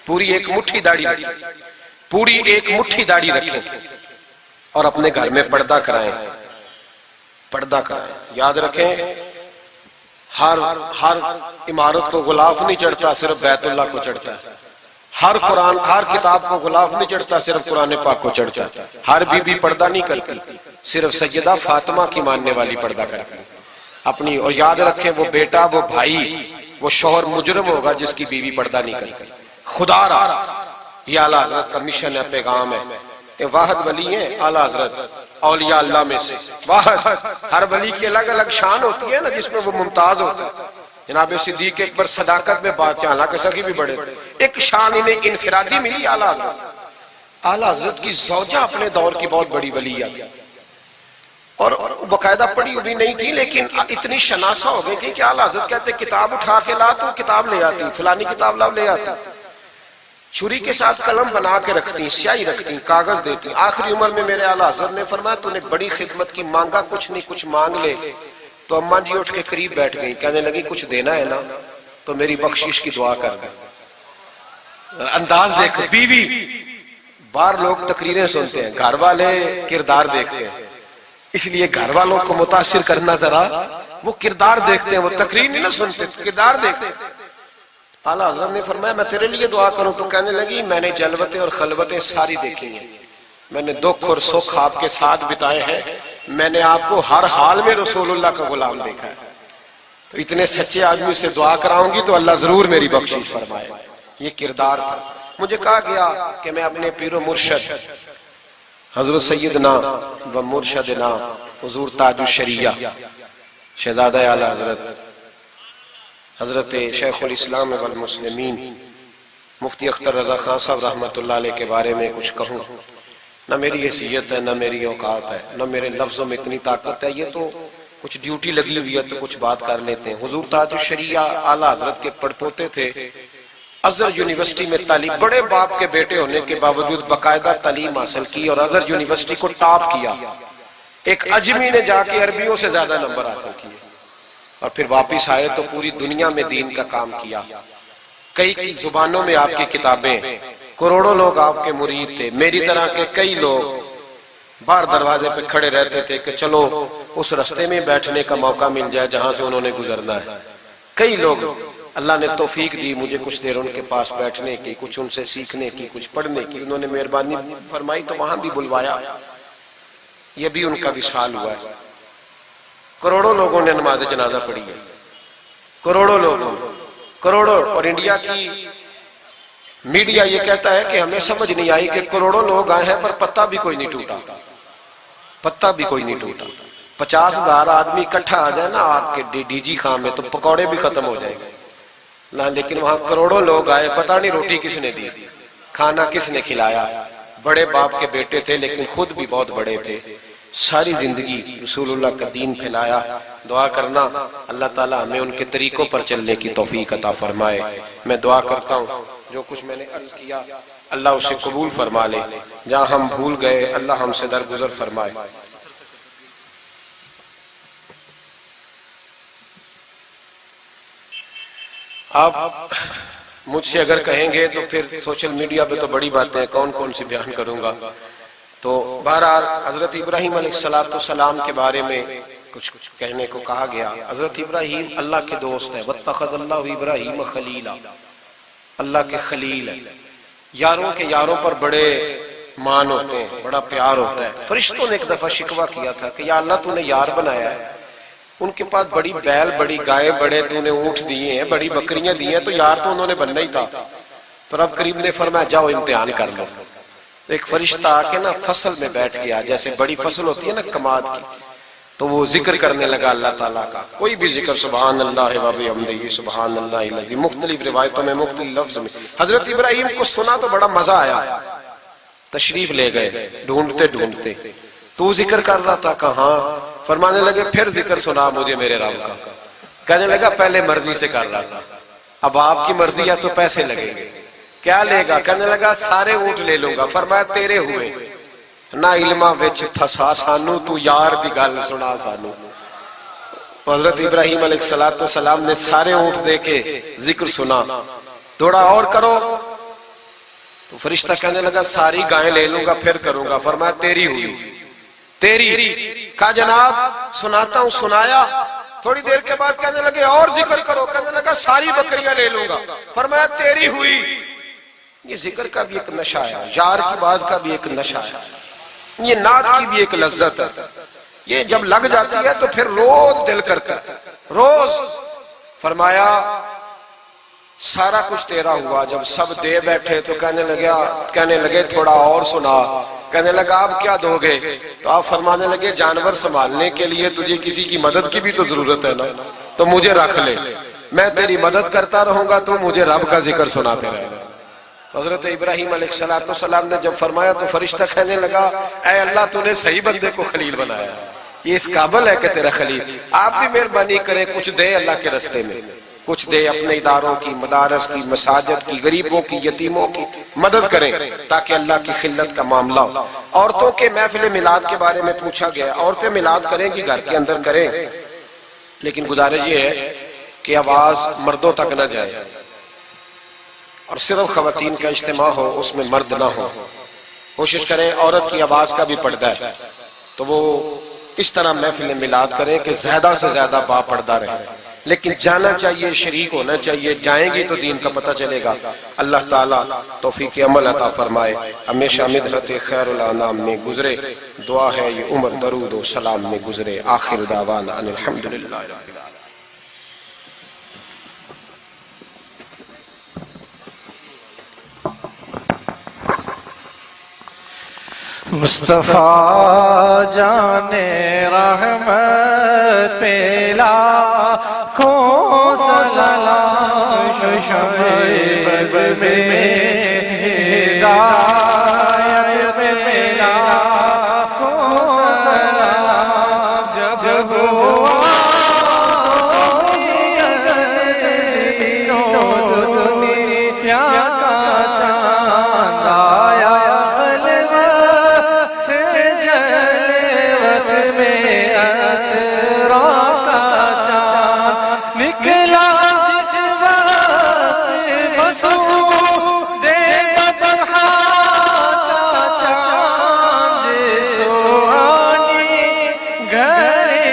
B: پوری ایک مٹھی داڑھی رکھے، پوری ایک مٹھی داڑھی رکھے، اور اپنے گھر میں پردہ کرائیں، پردہ کرائیں۔ یاد رکھیں ہر عمارت کو غلاف نہیں چڑھتا، صرف بیت اللہ کو چڑھتا ہے۔ ہر قرآن، ہر کتاب کو غلاف نہیں چڑھتا، صرف قرآن پاک کو چڑھتا ہے۔ ہر بی بی پردہ نہیں کرتی، صرف سیدہ فاطمہ کی ماننے والی پردہ کرتی اپنی۔ اور یاد رکھیں وہ بیٹا، وہ بھائی، وہ شوہر مجرم ہوگا جس کی بیوی پردہ نہیں کرتی۔ خدا را، یہ اعلیٰ حضرت کا مشن ہے، پیغام ہے۔ یہ واحد ولی ہیں اعلیٰ حضرت اولیاء اللہ میں سے، واحد۔ ہر ولی کی الگ الگ شان ہوتی ہے نا، جس میں وہ ممتاز ہوتا ہے۔ جناب صدیق اکبر صداقت میں بات، حالانکہ سخی بھی بڑے، ایک شان انہیں انفرادی ملی اعلیٰ حضرت۔ اعلیٰ حضرت کی زوجہ اپنے دور کی بہت بڑی ولیہ تھی، اور باقاعدہ پڑھی ہوئی نہیں تھی، لیکن اتنی شناسہ ہو گئی تھی کہ اعلیٰ حضرت کہتے کتاب اٹھا کے لا تو کتاب لے آتی، فلانی کتاب لاؤ لے آتی، چھری کے ساتھ قلم بنا کے رکھتی، سیاہی رکھتی، کاغذ دیتی۔ آخری عمر میں میرے اعلیٰ حضرت نے فرمایا تو نے بڑی خدمت کی، مانگا کچھ نہیں، کچھ مانگ لے۔ تو اماں جی اٹھ کے قریب بیٹھ گئی، کہنے لگی کچھ دینا ہے نا تو میری بخشش کی دعا کر دیں۔ انداز دیکھو، بیوی، باہر لوگ تقریریں سنتے ہیں، گھر والے کردار دیکھتے ہیں، اس لیے گھر والوں کو متاثر کرنا، ذرا وہ کردار دیکھتے ہیں، وہ تقریر نہیں نہ سنتے، کردار دیکھتے ہیں۔ اعلیٰ حضرت نے فرمایا میں تیرے لیے دعا کروں؟ تو کہنے لگی میں نے جلوتیں اور خلوتیں ساری دیکھی ہیں، میں نے دکھ اور سکھ آپ کے ساتھ بتائے ہیں، میں نے آپ کو ہر حال میں رسول اللہ کا غلام دیکھا ہے، تو اتنے سچے آدمی سے دعا کراؤں گی تو اللہ ضرور میری بخشش فرمائے۔ یہ کردار تھا۔ مجھے کہا گیا کہ میں اپنے پیر و مرشد حضرت سیدنا و مرشدنا حضور تاج الشریعہ شہزادہ اعلیٰ حضرت شیخ الاسلام والمسلمین مفتی اختر رضا خان صاحب رحمۃ اللہ علیہ کے بارے میں کچھ کہوں، نہ میری حیثیت ہے، نہ میری اوقات ہے، نہ میرے لفظوں میں اتنی طاقت ہے، یہ تو کچھ ڈیوٹی لگی ہوئی ہے تو کچھ بات کر لیتے ہیں۔ حضور تاج الشریعہ اعلیٰ حضرت کے پڑپوتے تھے، ازہر یونیورسٹی میں تعلیم، بڑے باپ کے بیٹے ہونے کے باوجود باقاعدہ تعلیم حاصل کی اور ازہر یونیورسٹی کو ٹاپ کیا۔ ایک اجمی نے جا کے عربیوں سے زیادہ نمبر حاصل کیے، اور پھر واپس آئے تو پوری دنیا میں دین کا کام کیا۔ کئی زبانوں میں آپ کی کتابیں، کروڑوں لوگ آپ کے مرید تھے۔ میری طرح کے کئی لوگ باہر دروازے پہ کھڑے رہتے تھے کہ چلو اس رستے میں بیٹھنے کا موقع مل جائے جہاں سے انہوں نے گزرنا ہے۔ کئی لوگ اللہ نے توفیق دی مجھے کچھ دیر ان کے پاس بیٹھنے کی، کچھ ان سے سیکھنے کی، کچھ پڑھنے کی، انہوں نے مہربانی فرمائی تو وہاں بھی بلوایا، یہ بھی ان کا وصال ہوا ہے۔ کروڑوں لوگوں نے نماز جنازہ پڑھی ہے، کروڑوں لوگوں، کروڑوں۔ اور انڈیا کی میڈیا یہ کہتا ہے کہ ہمیں سمجھ نہیں آئی کہ کروڑوں لوگ آئے ہیں پر پتہ بھی کوئی نہیں ٹوٹا، پتہ بھی کوئی نہیں ٹوٹا۔ 50,000 آدمی اکٹھا آ جائے نا آپ کے ڈی جی خان میں تو پکوڑے بھی ختم ہو جائیں گے، لیکن وہاں کروڑوں لوگ آئے، پتہ نہیں روٹی کس نے دی، کھانا کس نے کھلایا۔ بڑے باپ کے بیٹے تھے لیکن خود بھی بہت بڑے تھے، ساری زندگی رسول اللہ کا دین پھیلایا۔ دعا کرنا اللہ تعالیٰ ہمیں ان کے طریقوں پر چلنے کی توفیق عطا فرمائے۔ میں دعا کرتا ہوں جو کچھ میں نے عرض کیا اللہ اسے قبول فرما لے، جہاں ہم بھول گئے اللہ ہم سے درگزر فرمائے۔ آپ مجھ سے اگر کہیں گے تو پھر سوشل میڈیا پہ تو بڑی باتیں کون کون سی بیان کروں گا، تو بہرحال حضرت ابراہیم علیہ السلام کے بارے میں کچھ کہنے کو کہا گیا۔ حضرت ابراہیم اللہ کے دوست ہیں، واتخذ اللہ ابراہیم خلیلا، اللہ کے خلیل ہے۔ یاروں کے یاروں پر بڑے مان ہوتے ہیں، بڑا پیار ہوتا ہے۔ فرشتوں نے ایک دفعہ شکوہ کیا تھا کہ یا اللہ تو نے یار بنایا ہے ان کے پاس بڑی بیل، بڑی گائے، بڑے تو انہیں اونٹ دیے ہیں، بڑی بکریاں دی ہیں، تو یار تو انہوں نے بننا ہی تھا. پر اب کریم نے فرمایا جاؤ امتحان کر لو. تو ایک فرشتہ آ کے نا فصل میں بیٹھ گیا، جیسے بڑی فصل ہوتی ہے نا کماد کی، تو وہ ذکر کرنے لگا اللہ تعالیٰ کا. کوئی بھی ذکر، سبحان اللہ و بحمدہ، سبحان اللہ العظیم، مختلف روایتوں میں مختلف لفظ میں. حضرت ابراہیم کو سنا تو بڑا مزہ آیا، تشریف لے گئے ڈھونڈتے ڈھونڈتے. تو ذکر کر رہا تھا، کہاں؟ فرمانے لگے پھر ذکر سنا مجھے میرے رب کا. کہنے لگا پہلے مرضی سے کر رہا تھا، اب آپ کی مرضی ہے تو پیسے لگیں گے. کیا لے گا؟ کہنے لگا سارے اونٹ لے لوں گا. فرمایا تیرے ہوئے نہ علمہ وچ تھسا سانو، تو یار دی گل سنا سانو. حضرت ابراہیم علیہ السلام نے سارے اونٹ دے کے ذکر سنا. تھوڑا اور کرو. تو فرشتہ کہنے لگا ساری گائیں لے لوں گا پھر کروں گا. فرمایا تیری ہوئی، تیری. کہا جناب سناتا ہوں. سنایا. تھوڑی دیر کے بعد کہنے لگے اور ذکر کرو. کہنے لگا ساری بکریاں لے لوں گا. فرمایا تیری ہوئی. یہ ذکر کا بھی ایک نشہ ہے، یار کی بات کا بھی ایک نشہ ہے، یہ نعت کی بھی ایک لذت ہے. یہ جب لگ جاتی ہے تو پھر روز دل کرتا ہے، روز. فرمایا سارا کچھ تیرا ہوا. جب سب دے بیٹھے تو کہنے لگے تھوڑا اور سنا. کہنے لگا آپ کیا دو گے؟ تو آپ فرمانے لگے جانور سنبھالنے کے لیے تجھے کسی کی مدد کی بھی تو ضرورت ہے نا، تو مجھے رکھ لے، میں تیری مدد کرتا رہوں گا تو مجھے رب کا ذکر سناتے رہے. حضرت ابراہیم علیہ السلام نے جب فرمایا تو فرشتہ کہنے لگا اے اللہ تو نے صحیح بندے کو خلیل بنایا، یہ اس قابل ہے کہ تیرا خلیل. آپ بھی مہربانی کریں کچھ دے اللہ کے رستے میں، کچھ دے اپنے اداروں کی، مدارس کی، مساجد کی، غریبوں کی، یتیموں کی مدد کریں تاکہ اللہ کی خلت کا معاملہ ہو. عورتوں کے محفل میلاد کے بارے میں پوچھا گیا. عورتیں میلاد کریں گی گھر کے اندر کریں، لیکن گزارش یہ ہے کہ آواز مردوں تک نہ جائے اور صرف خواتین کا اجتماع ہو، اس میں مرد نہ ہو. کوشش کریں عورت کی آواز کا بھی پردہ ہے تو وہ اس طرح محفل میلاد کریں کہ زیادہ سے زیادہ با پردہ رہے. لیکن جانا چاہیے، شریک ہونا چاہیے. جائیں گی تو دین کا پتہ چلے گا. اللہ تعالیٰ توفیق عمل عطا فرمائے. ہمیشہ مدحت خیر الانام میں گزرے. دعا ہے یہ عمر درود و سلام میں گزرے. آخر دعوانا ان الحمدللہ رب العالمین.
C: مصطفیٰ جان رحمت پہ لاکھوں سلام، شعیب میں ہدایت پہ لاکھوں سلام. جب ہوا دنیا کا چاند آیا نکلا جس ساتھ مسعود بدرہا کا چاند، سوانی گھڑی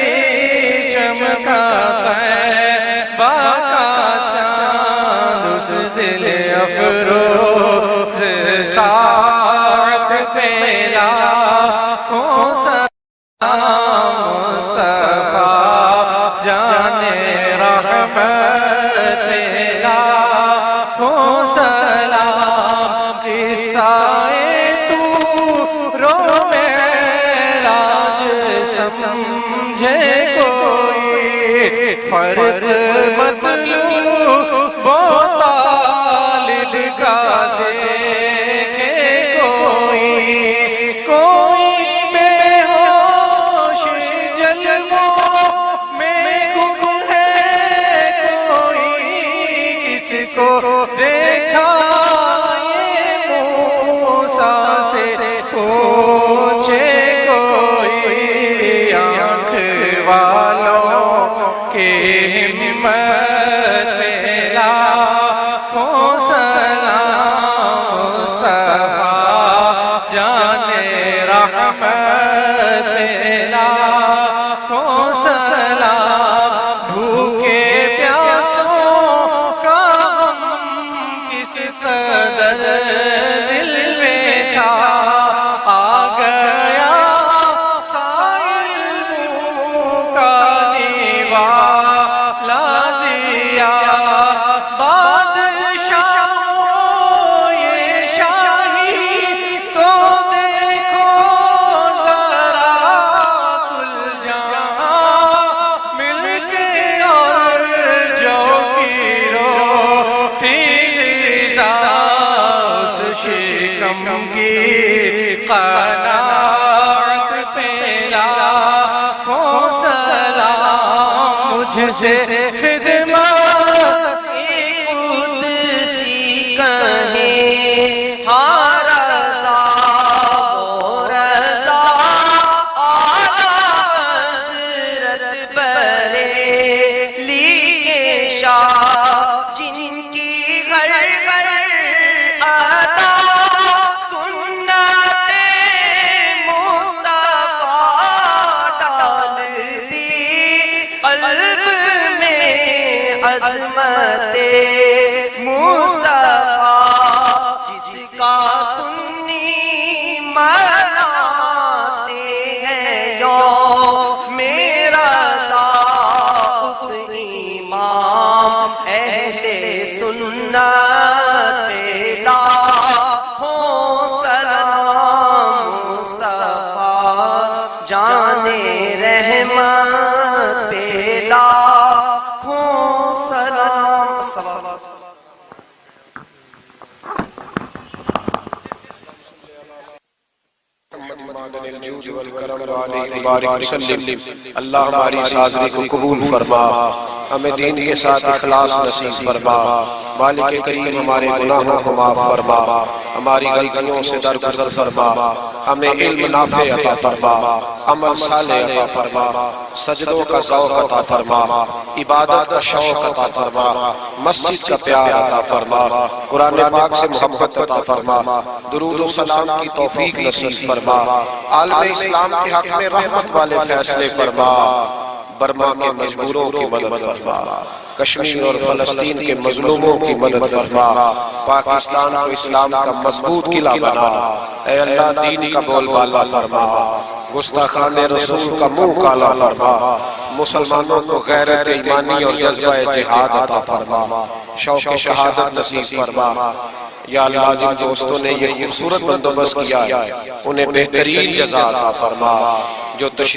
C: چمکا طیبہ کا چاند، اس دل افروز ساعت پہ لاکھوں سلام. مصطفیٰ جان رحمت پہ لاکھوں سلام. قصہ طور و معراج سمجھے کوئی، فرق مطلوب و طالب کا دیکھے کوئی. کوئی بے ہوش جلووں میں گم ہے، کوئی کس کو دیکھا یہ موسیٰ سے پوچھے کوئی. آنکھ والوں کے ہمت پہ لاکھوں سلام. مصطفیٰ جان رحمت پہ لاکھوں سلام. بھوکے پیاسوں کا غم کس قدر دل میں تھا، آ گیا سائل کا کی قناعت پہ لاکھوں سلام، مجھ سے خدمت
D: قدسی کہیں ہاں رضا و رضا اعلیٰ حضرت بریلی کے شاہ، جن کی گھر گھر عطا سنت مصطفیٰ ڈالتی قلب میں عظمت مصطفیٰ، جس کا سنی مناتے ہیں یوم رضا، اس امام اہل سنت لاکھوں سلام، مصطفیٰ جانے رحمت پہ لاکھوں سلام۔
B: اللہ ہماری اس حاضری کو قبول فرما، ہمیں دین کے ساتھ اخلاص نصیب فرما، مالک کریم ہمارے گناہوں کو معاف فرما، ہماری غلطیوں سے درگزر فرما، ہمیں علم نافع عطا فرما، عمل صالح عطا فرما، سجدوں کا ذوق عطا فرما، عبادت کا شوق عطا فرما، مسجد کا پیار عطا فرما، قرآن پاک سے محبت عطا فرما، درود و سلام کی توفیق نصیب فرما، عالم اسلام کے حق میں رحمت والے فیصلے فرما، برما کے مجبوروں کی مدد فرما، کشمیر اور فلسطین کے مظلوموں کی مدد فرما، پاکستان کو اسلام کا مضبوط قلعہ بنا، اے اللہ دین کا بول بالا فرما، گستاخان رسول کا منہ کالا فرما، مسلمانوں کو غیرت ایمانی اور جذبہ جہاد عطا فرما، شوق شہادت نصیب فرما۔ یا اللہ جن دوستوں نے یہ خوبصورت بندوبست کیا ہے انہیں بہترین جزا عطا فرما، جو تشریف